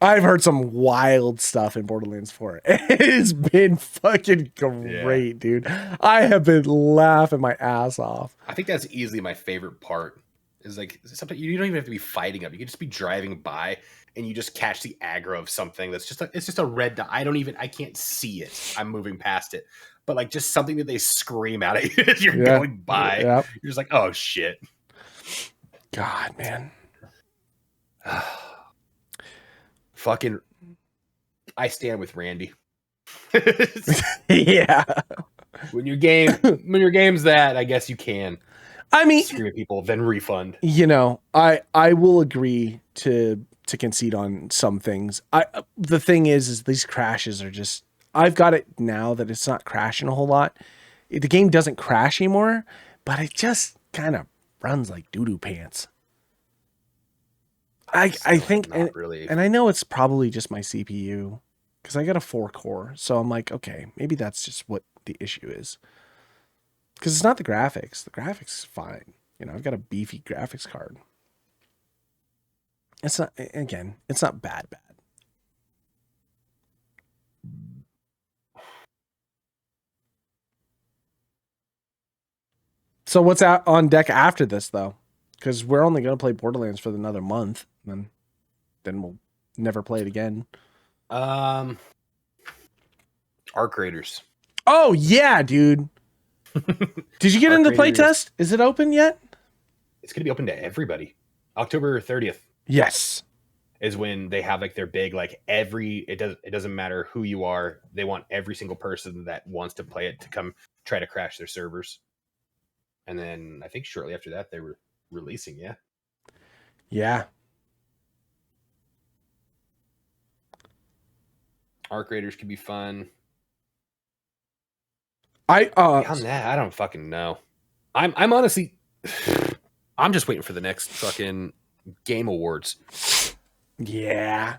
I've heard some wild stuff in Borderlands 4. It's been fucking great, dude. I have been laughing my ass off. I think that's easily my favorite part. Is like, sometimes you don't even have to be fighting up. You can just be driving by and you just catch the aggro of something that's just it's just a red dot. I can't see it. I'm moving past it. But like just something that they scream out at you as you're going by. You're just like, oh shit. God, man. Fucking, I stand with Randy. Yeah. When your game's that, I guess you can. I mean, scream at people, then refund. you know, I will agree to concede on some things. The thing is these crashes are just, I've got it now that it's not crashing a whole lot. The game doesn't crash anymore, but it just kind of runs like doo-doo pants. I think, not really. and I know it's probably just my CPU because I got a 4-core. So I'm like, okay, maybe that's just what the issue is. Because it's not the graphics. The graphics is fine. You know, I've got a beefy graphics card. It's not, again, it's not bad. So what's out on deck after this, though? Because we're only going to play Borderlands for another month. And then we'll never play it again. Arc Raiders. Oh, yeah, dude. Did you get into playtest? Is it open yet? It's going to be open to everybody. October 30th. Yes. Is when they have like their big, like it doesn't matter who you are. They want every single person that wants to play it to come try to crash their servers. And then I think shortly after that, they were releasing. Yeah. Yeah. Arc Raiders could be fun. Beyond that, I don't fucking know. I'm honestly, I'm just waiting for the next fucking Game Awards. Yeah.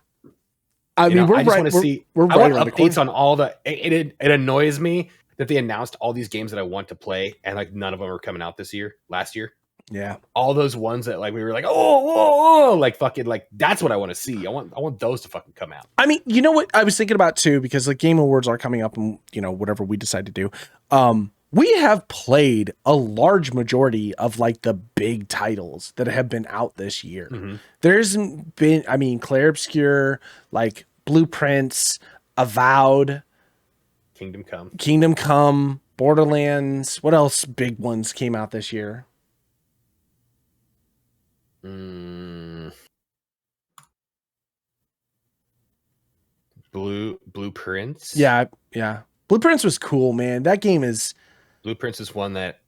I mean, we're right. We're right around updates on all the. It annoys me that they announced all these games that I want to play, and like none of them are coming out last year. Yeah. All those ones that like we were like, oh, like fucking like that's what I want to see. I want those to fucking come out. I mean, you know what I was thinking about too, because the Game Awards are coming up, and you know whatever we decide to do. We have played a large majority of like the big titles that have been out this year. Mm-hmm. There's been, I mean, Clair Obscur, like Blueprints, Avowed, Kingdom Come, Borderlands. What else big ones came out this year? Blueprints. Yeah. Blueprints was cool, man. That game is. Blueprints is one that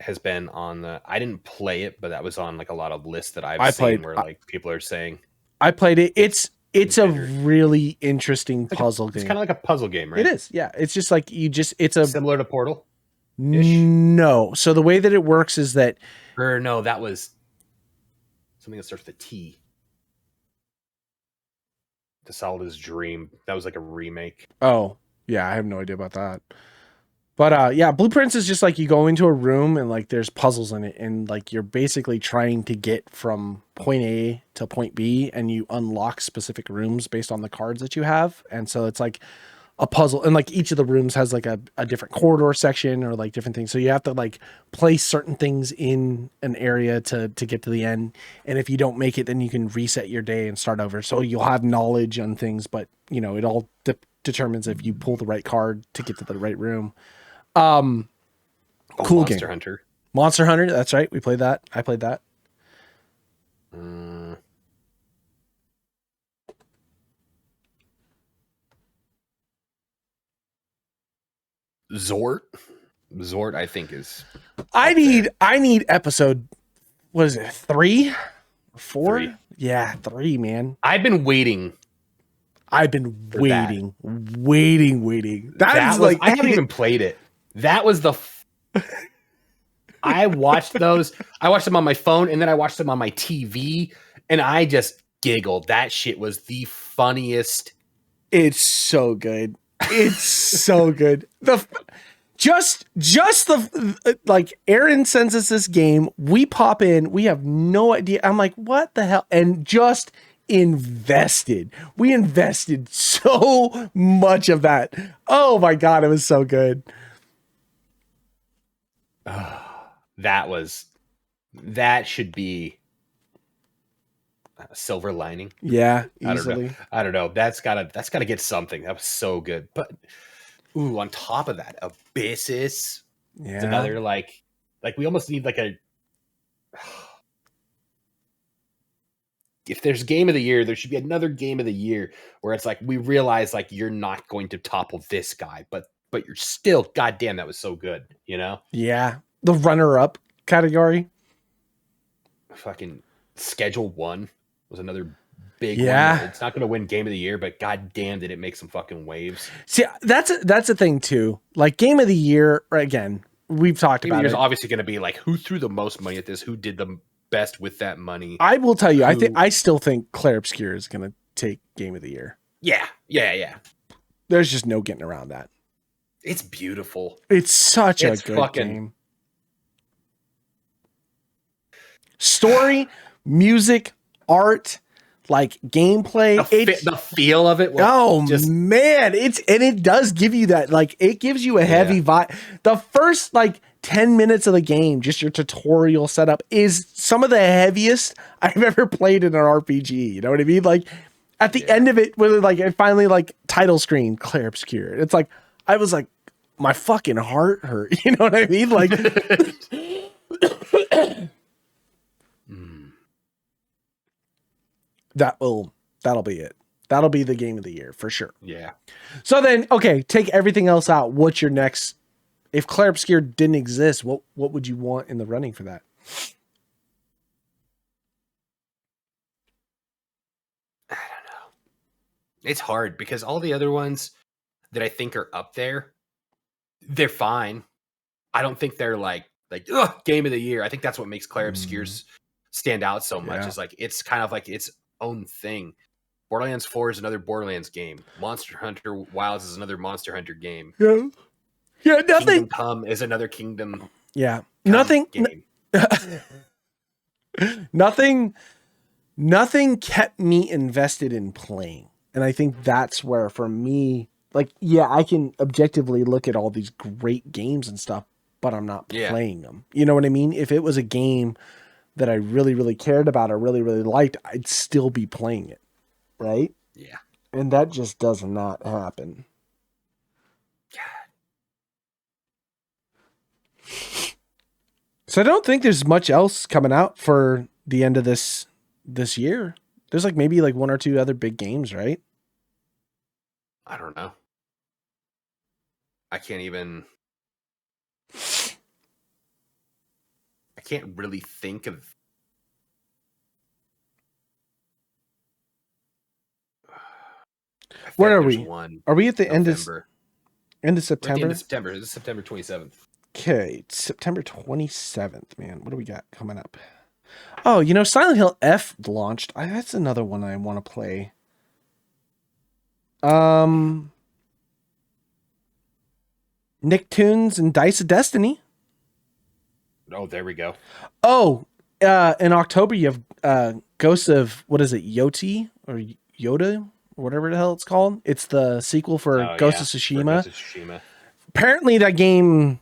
has been on the. I didn't play it, but that was on like a lot of lists that I've seen where like people are saying. I played it. It's a really interesting puzzle game. It's kind of like a puzzle game, right? It is. Yeah. It's just like it's a similar to Portal. No. So the way that it works is that. Or no, that was something that starts with a T. To Solve His Dream. That was like a remake. Oh, yeah, I have no idea about that. But yeah, Blueprints is just like you go into a room and like there's puzzles in it, and like you're basically trying to get from point A to point B, and you unlock specific rooms based on the cards that you have. And so it's like a puzzle, and like each of the rooms has like a different corridor section or like different things. So you have to like place certain things in an area to get to the end. And if you don't make it, then you can reset your day and start over. So you'll have knowledge on things, but you know, it all determines if you pull the right card to get to the right room. Cool Monster game. Hunter. Monster Hunter. That's right. We played that. I played that. Zort, I think is. I need episode. What is it? 3 or 4? 3. Yeah, 3, man. I've been waiting. Waiting. That was like I haven't even played it. That was the. I watched those. I watched them on my phone, and then I watched them on my TV, and I just giggled. That shit was the funniest. It's so good. It's so good. Just the like Aaron sends us this game. We pop in. We have no idea. I'm like, what the hell? And just invested. We invested so much of that. Oh my God, it was so good. That should be a silver lining. Yeah, easily. I don't know. That's gotta get something. That was so good. But on top of that, Abyssus. Yeah. It's another like we almost need like a. If there's game of the year, there should be another game of the year where it's like we realize like you're not going to topple this guy, but you're still, goddamn, that was so good, you know? Yeah. The runner up category. Fucking Schedule 1 was another big one. It's not going to win Game of the Year, but god damn did it make some fucking waves. See, that's a thing too. Like Game of the Year, again, we've talked about it. Game of the Year is obviously going to be like who threw the most money at this, who did the best with that money. I will tell you, I still think Clair Obscur is going to take Game of the Year. Yeah. There's just no getting around that. It's beautiful. It's such a good game. Story, music, art, like gameplay, the feel of it. Man, it does give you that, like, it gives you a heavy vibe. The first like 10 minutes of the game, just your tutorial setup, is some of the heaviest I've ever played in an RPG. You know what I mean? Like at the end of it, when like it finally like title screen, Clair Obscur. It's like I was like, my fucking heart hurt. You know what I mean? Like that'll be it. That'll be the Game of the Year for sure. Yeah. So then, okay, take everything else out. What's your next? If Clair Obscur didn't exist, what would you want in the running for that? I don't know. It's hard because all the other ones that I think are up there, they're fine. I don't think they're like Game of the Year. I think that's what makes Clair Obscur's stand out so much. Is like it's kind of like its own thing. Borderlands 4 is another Borderlands game. Monster Hunter Wilds is another Monster Hunter game. Yeah, nothing. Kingdom Come is another Kingdom. Yeah, nothing. Game. Nothing kept me invested in playing, and I think that's where, for me, like, yeah, I can objectively look at all these great games and stuff, but I'm not playing them. You know what I mean? If it was a game that I really, really cared about or really, really liked, I'd still be playing it, right? Yeah, and that just does not happen. So I don't think there's much else coming out for the end of this year. There's like maybe like one or two other big games, right? I don't know. I can't really think of. Where are we? Are we at the end of September? End of September. This is September 27th. Okay, September 27th, man. What do we got coming up? Oh, Silent Hill F launched. That's another one I want to play. Nicktoons and Dice of Destiny. Oh, there we go. Oh, in October you have Ghosts of, what is it, Yoti or Yoda, or whatever the hell it's called. It's the sequel for Ghost of Tsushima. Apparently that game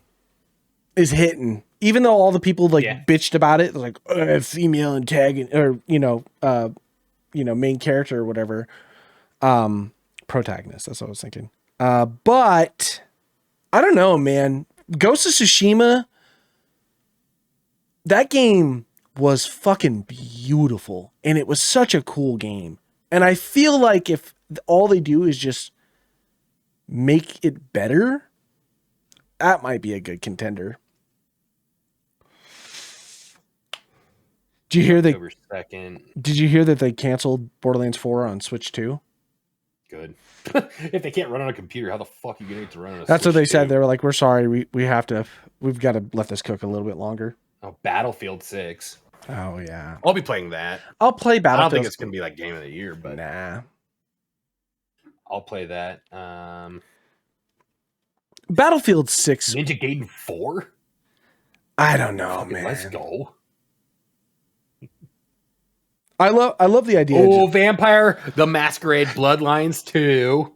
is hitting, even though all the people bitched about it, like female antagonist or main character or whatever, protagonist. That's what I was thinking. But I don't know, man. Ghost of Tsushima, that game was fucking beautiful, and it was such a cool game. And I feel like if all they do is just make it better, that might be a good contender. Did you hear that they canceled Borderlands 4 on Switch 2? Good. If they can't run on a computer, how the fuck are you going to run on a That's Switch what they 2? said. They were like, we're sorry, we've got to let this cook a little bit longer. Oh, Battlefield 6. Oh, yeah. I'll be playing that. I'll play Battlefield. I don't think it's going to be like Game of the Year, but nah. I'll play that. Battlefield 6. Ninja Gaiden 4? I don't know, man. Let's go. I love the idea. Oh, Vampire the Masquerade Bloodlines 2.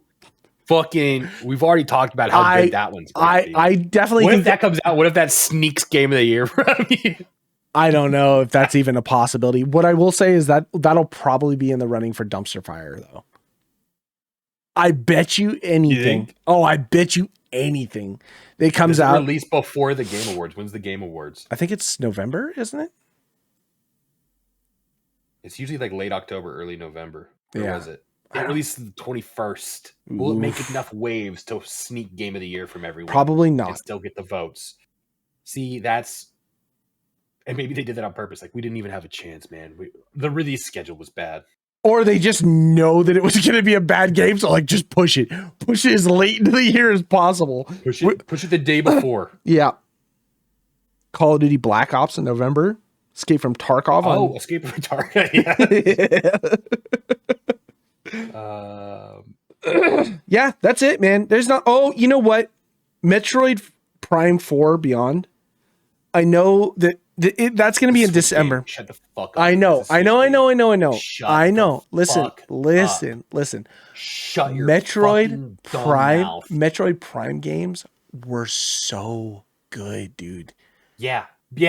Fucking, we've already talked about how good that one's going to be. I definitely think that comes out? What if that sneaks Game of the Year from you? I don't know if that's even a possibility. What I will say is that that'll probably be in the running for Dumpster Fire, though. I bet you anything. I bet you anything. It comes out released before the Game Awards. When's the Game Awards? I think it's November, isn't it? It's usually like late October, early November. Where was it? It released the 21st. Will it make enough waves to sneak Game of the Year from everyone? Probably not. And still get the votes. See, that's And maybe they did that on purpose. Like, we didn't even have a chance, man. The release schedule was bad. Or they just know that it was going to be a bad game, so like just push it as late into the year as possible. Push it the day before. Yeah. Call of Duty Black Ops in November. Escape from Tarkov. Escape from Tarkov. Yeah. Yeah, that's it, man. There's not. Oh, you know what? Metroid Prime 4 Beyond. I know that's going to be in December. Shut the fuck up. I know. Shut Listen. Shut your Metroid Prime. mouth. Metroid Prime games were so good, dude. Yeah, they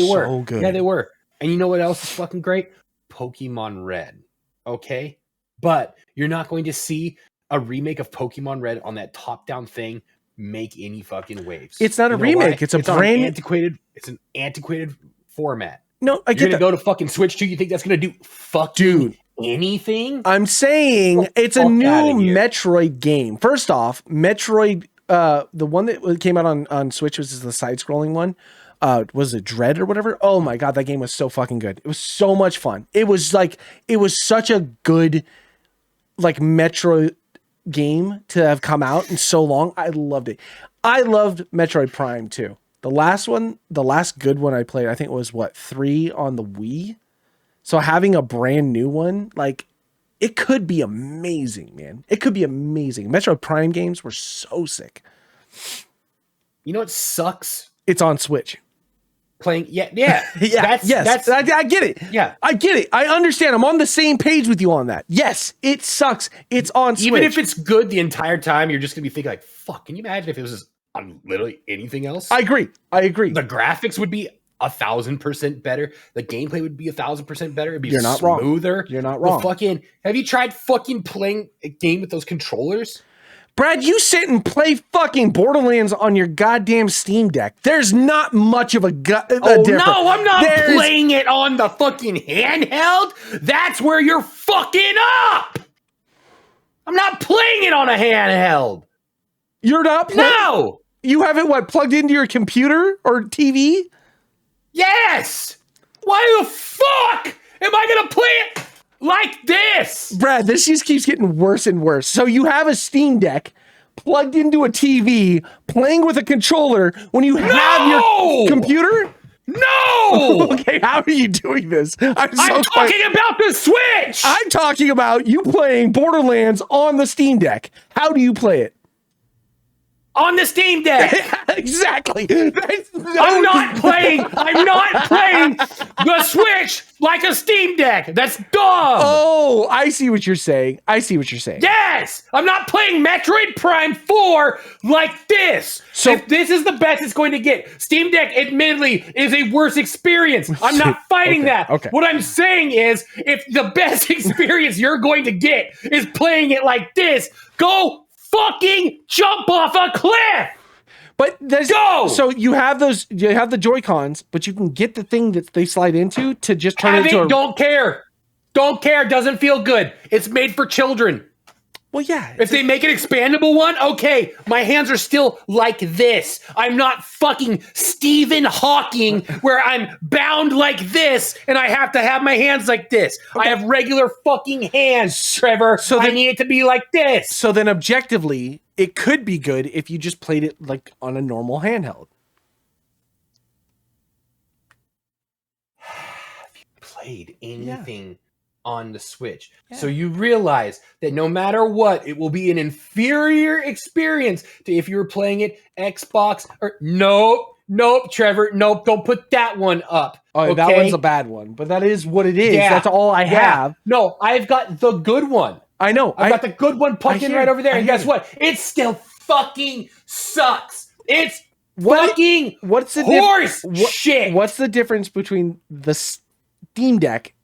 were. So good. Yeah, they were. And you know what else is fucking great? Pokemon Red. Okay? But you're not going to see a remake of Pokemon Red on that top-down thing make any fucking waves. It's not a remake. It's brand antiquated. It's an antiquated format. No, I get You're that. gonna go to fucking Switch 2. You think that's gonna do fucking anything? I'm saying it's a new Metroid game. First off, Metroid, the one that came out on Switch was the side-scrolling one. Was it Dread or whatever? Oh my god, that game was so fucking good. It was so much fun. It was such a good like Metroid game to have come out in so long. I loved it. I loved Metroid Prime too. The last good one I played, I think it was 3 on the Wii. So having a brand new one, like it could be amazing, man. It could be amazing. Metroid Prime games were so sick. You know what sucks? It's on Switch. Playing, yeah. I get it. Yeah, I get it. I understand. I'm on the same page with you on that. Yes, it sucks. It's on Switch. Even if it's good the entire time, you're just gonna be thinking like, "Fuck." Can you imagine if it was just on literally anything else? I agree. The graphics would be 1,000% better. The gameplay would be 1,000% better. It'd be smoother. You're not wrong. Have you tried fucking playing a game with those controllers? Brad, you sit and play fucking Borderlands on your goddamn Steam Deck. There's not much of a difference. No, I'm not playing it on the fucking handheld. That's where you're fucking up. I'm not playing it on a handheld. You're not playing? No. You have it, plugged into your computer or TV? Yes. Why the fuck am I going to play it like this? Brad, this just keeps getting worse and worse. So you have a Steam Deck plugged into a TV, playing with a controller when you have your computer? No! Okay, how are you doing this? I'm talking about the Switch! I'm talking about you playing Borderlands on the Steam Deck. How do you play it? On the Steam Deck. Exactly. I'm not playing the Switch like a Steam Deck. That's dumb. Oh, I see what you're saying. Yes. I'm not playing Metroid Prime 4 like this. So if this is the best it's going to get. Steam Deck, admittedly, is a worse experience. I'm not fighting that. Okay. What I'm saying is, if the best experience you're going to get is playing it like this, go fucking jump off a cliff. But go. So you have the Joy-Cons, but you can get the thing that they slide into to just turn it into a... Don't care. Doesn't feel good. It's made for children. Well, yeah. If they make an expandable one, okay. My hands are still like this. I'm not fucking Stephen Hawking where I'm bound like this and I have to have my hands like this. Okay. I have regular fucking hands, Trevor. So I need it to be like this. So then objectively, it could be good if you just played it like on a normal handheld. Have you played anything on the Switch? Yeah. So you realize that no matter what, it will be an inferior experience to if you were playing it Xbox or nope, Trevor, nope, don't put that one up. Oh, okay? That one's a bad one, but that is what it is. Yeah. That's all I have. No, I've got the good one. I know. I've got the good one plugged in right over there. And guess what? It still fucking sucks. It's fucking horse shit. What's the difference between the Steam Deck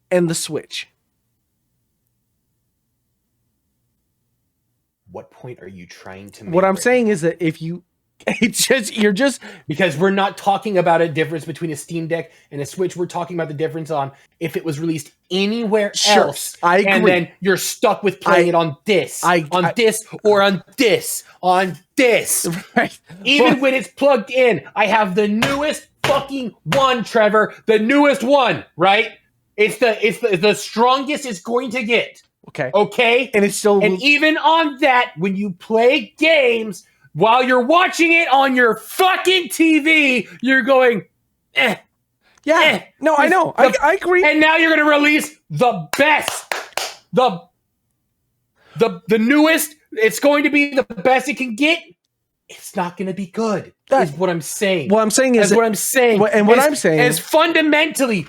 and the Switch? What point are you trying to make? What I'm saying is that if you're just because we're not talking about a difference between a Steam Deck and a Switch. We're talking about the difference on if it was released anywhere else. I agree. And then you're stuck with playing it on this, on this. Right. Even when it's plugged in, I have the newest fucking one, Trevor. The newest one, right? It's the strongest it's going to get. Okay. Okay? And it's still... And even on that, when you play games, while you're watching it on your fucking TV, you're going, eh. Yeah. Eh. No, I know. I agree. And now you're going to release the best. The newest. It's going to be the best it can get. It's not going to be good. Is what I'm saying. What I'm saying is... what I'm saying. And what I'm saying is fundamentally,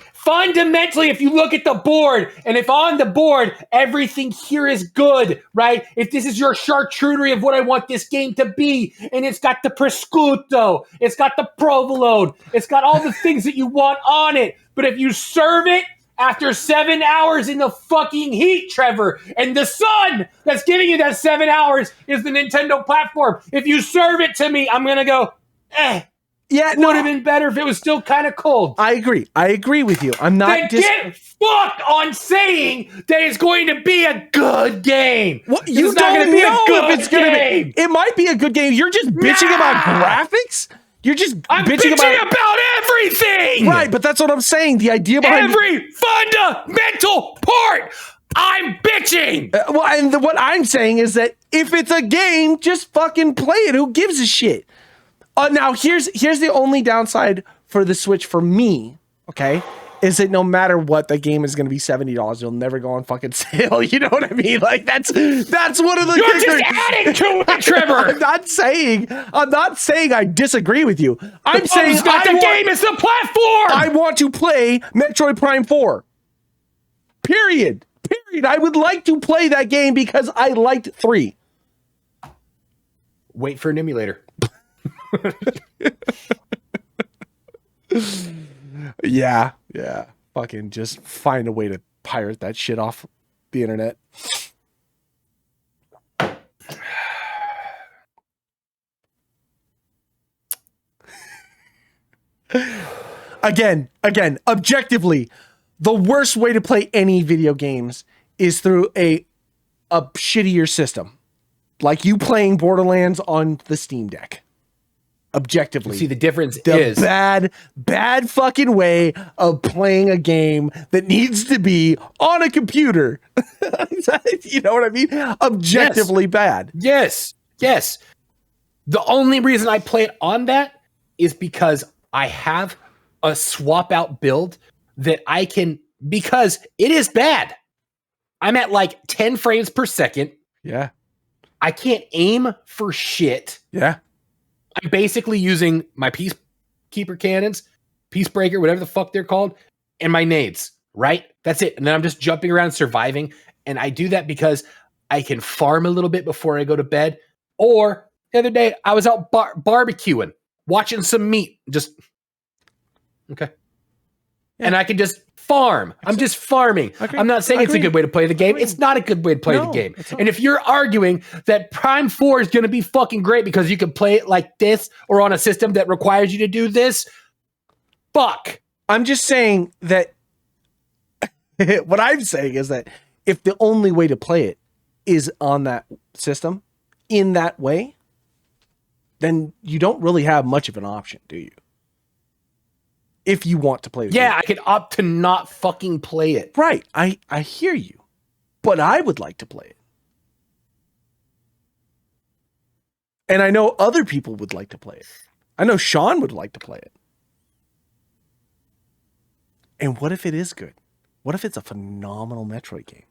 if you look at the board, and if on the board, everything here is good, right? If this is your charcuterie of what I want this game to be, and it's got the prosciutto, it's got the provolone, it's got all the things that you want on it, but if you serve it after 7 hours in the fucking heat, Trevor, and the sun that's giving you that 7 hours is the Nintendo platform. If you serve it to me, I'm going to go, eh. Yeah, it would have been better if it was still kind of cold. I agree. I agree with you. I'm not... Then get fucked on saying that it's going to be a good game. Well, you don't know if it's going to be... It might be a good game. You're just bitching about graphics? You're just bitching about everything. Right, but that's what I'm saying. The idea behind every fundamental part. I'm bitching. Well, and what I'm saying is that if it's a game, just fucking play it. Who gives a shit? Now here's the only downside for the Switch for me. Okay, is that no matter what, the game is going to be $70. It'll never go on fucking sale. You know what I mean? Like that's one of the. You're just adding to it, Trevor. I'm not saying I disagree with you. I'm saying the game is the platform. I want to play Metroid Prime 4. Period. I would like to play that game because I liked 3. Wait for an emulator. Yeah. Fucking just find a way to pirate that shit off the internet. Again, objectively, the worst way to play any video games is through a shittier system. Like you playing Borderlands on the Steam Deck. Objectively. See, the difference is bad fucking way of playing a game that needs to be on a computer. You know what I mean? Objectively bad. Yes. The only reason I play it on that is because I have a swap out build that I can, because it is bad. I'm at like 10 frames per second. Yeah. I can't aim for shit. Yeah. I'm basically using my Peacekeeper cannons, Peacebreaker, whatever the fuck they're called, and my nades, right? That's it. And then I'm just jumping around surviving. And I do that because I can farm a little bit before I go to bed. Or the other day, I was out barbecuing, watching some meat. Just, okay. Yeah. And I can just farm. I'm just farming. I'm not saying it's a good way to play the game. It's not a good way to play the game. And if you're arguing that Prime 4 is going to be fucking great because you can play it like this or on a system that requires you to do this, fuck. I'm just saying that what I'm saying is that if the only way to play it is on that system in that way, then you don't really have much of an option, do you? If you want to play the game. I could opt to not fucking play it. Right. I hear you. But I would like to play it. And I know other people would like to play it. I know Sean would like to play it. And what if it is good? What if it's a phenomenal Metroid game?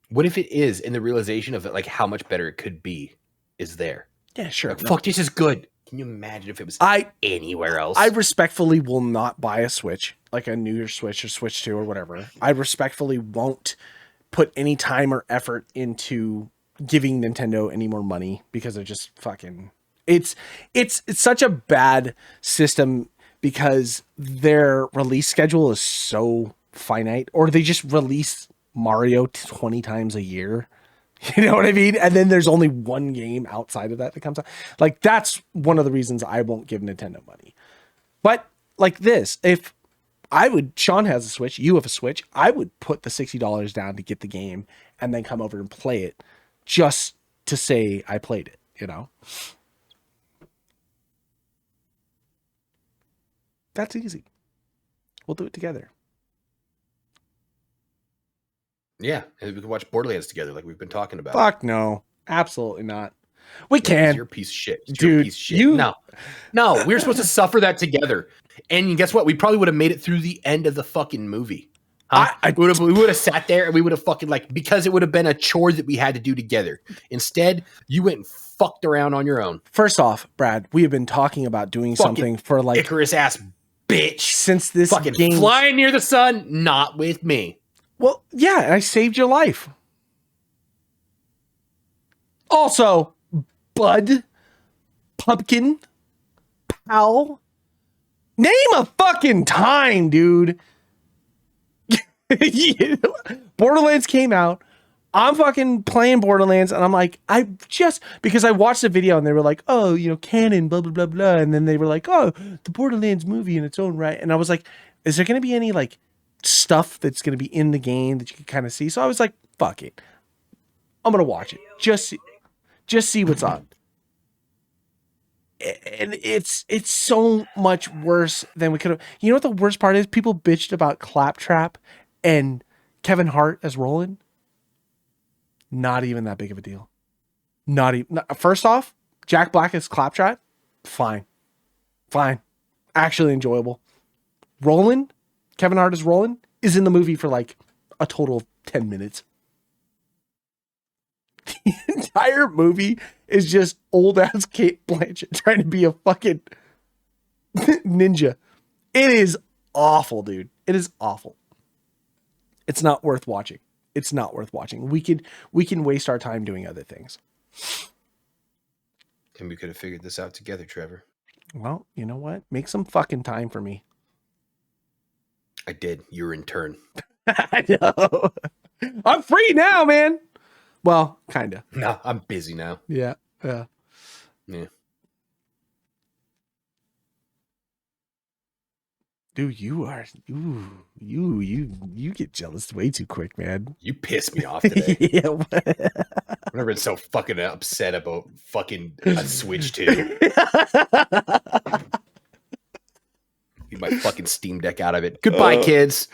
What if it is, and the realization of it, like how much better it could be is there? Yeah, sure. Like, fuck, this is good. Can you imagine if it was anywhere else? I respectfully will not buy a Switch, like a new Switch or Switch 2 or whatever. I respectfully won't put any time or effort into giving Nintendo any more money because they're just fucking... It's such a bad system because their release schedule is so finite, or they just release Mario 20 times a year. You know what I mean? And then there's only one game outside of that comes out. Like, that's one of the reasons I won't give Nintendo money. But like this, if Sean has a Switch, you have a Switch, I would put the $60 down to get the game and then come over and play it just to say I played it, you know? That's easy. We'll do it together. Yeah, and we can watch Borderlands together like we've been talking about. Fuck no. Absolutely not. We Yeah, can. you're a piece of shit. You're Dude, a piece of shit. No, we were supposed to suffer that together. And guess what? We probably would have made it through the end of the fucking movie. Huh? We would have sat there and we would have fucking because it would have been a chore that we had to do together. Instead, you went and fucked around on your own. First off, Brad, we have been talking about doing fucking something for like Icarus ass bitch since this fucking game flying near the sun. Not with me. Well, yeah, I saved your life. Also, Bud, Pumpkin, Pal, name a fucking time, dude. Borderlands came out. I'm fucking playing Borderlands, and I'm like, because I watched the video and they were like, oh, canon, blah, blah, blah, blah. And then they were like, oh, the Borderlands movie in its own right. And I was like, is there going to be any stuff that's going to be in the game that you can kind of see? So I was like, fuck it. I'm going to watch it. Just see what's on. And it's so much worse than we could have. You know what the worst part is? People bitched about Claptrap and Kevin Hart as Roland. Not even that big of a deal. Not even. First off, Jack Black as Claptrap. Fine. Actually enjoyable. Roland, Kevin Hart as Roland, is in the movie for a total of 10 minutes. The entire movie is just old ass Kate Blanchett trying to be a fucking ninja. It is awful, dude. It is awful. It's not worth watching. It's not worth watching. We can waste our time doing other things. And we could have figured this out together, Trevor. Well, you know what? Make some fucking time for me. I did. You're in turn. I know. I'm free now, man. Well, kind of. No, I'm busy now. Yeah. Dude, you get jealous way too quick, man. You piss me off today. Yeah. I've never been so fucking upset about fucking a Switch 2. Get my fucking Steam Deck out of it. Goodbye, kids.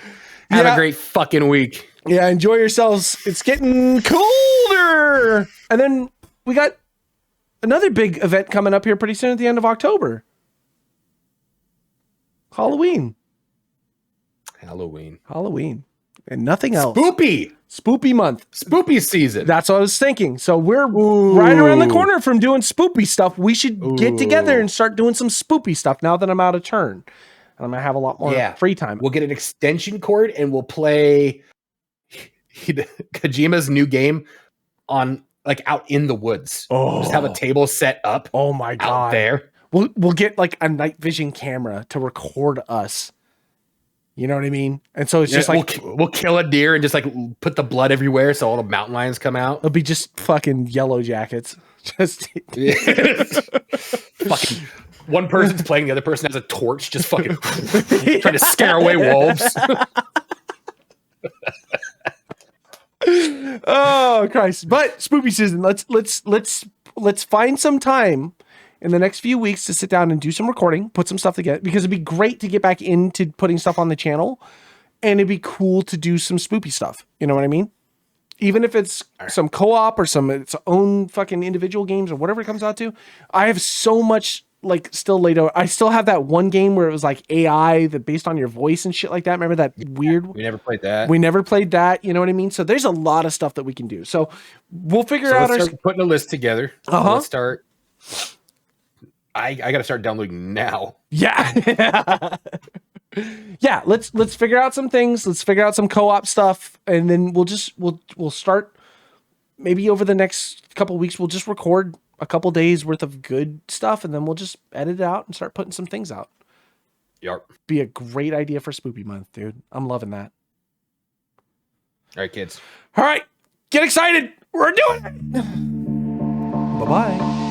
Have a great fucking week. Yeah, enjoy yourselves. It's getting colder. And then we got another big event coming up here pretty soon at the end of October. Halloween. And nothing else. Spoopy month. Spoopy season. That's what I was thinking. So we're right around the corner from doing spoopy stuff. We should get together and start doing some spoopy stuff now that I'm out of turn. And I'm going to have a lot more free time. We'll get an extension cord and we'll play Kojima's new game on out in the woods. Just have a table set up. Oh my God. Out there. We'll get a night vision camera to record us. You know what I mean? And so it's just we'll kill a deer and just put the blood everywhere so all the mountain lions come out. It'll be just fucking yellow jackets. Just fucking one person's playing, the other person has a torch, just fucking trying to scare away wolves. Oh Christ! But spoopy season. Let's find some time in the next few weeks to sit down and do some recording, put some stuff together, because it'd be great to get back into putting stuff on the channel, and it'd be cool to do some spoopy stuff. You know what I mean? Even if it's some co-op or some its own fucking individual games or whatever it comes out to. I have so much still laid out. I still have that one game where it was AI that based on your voice and shit like that. Remember that weird? We never played that. You know what I mean? So there's a lot of stuff that we can do. So we'll figure out let's start putting a list together. Uh-huh. Let's start. I got to start downloading now. Yeah. Yeah. Let's figure out some things. Let's figure out some co-op stuff. And then we'll start maybe over the next couple of weeks. We'll just record a couple days worth of good stuff. And then we'll just edit it out and start putting some things out. Yep. Be a great idea for Spoopy Month, dude. I'm loving that. All right, kids. All right. Get excited. We're doing it. Bye-bye.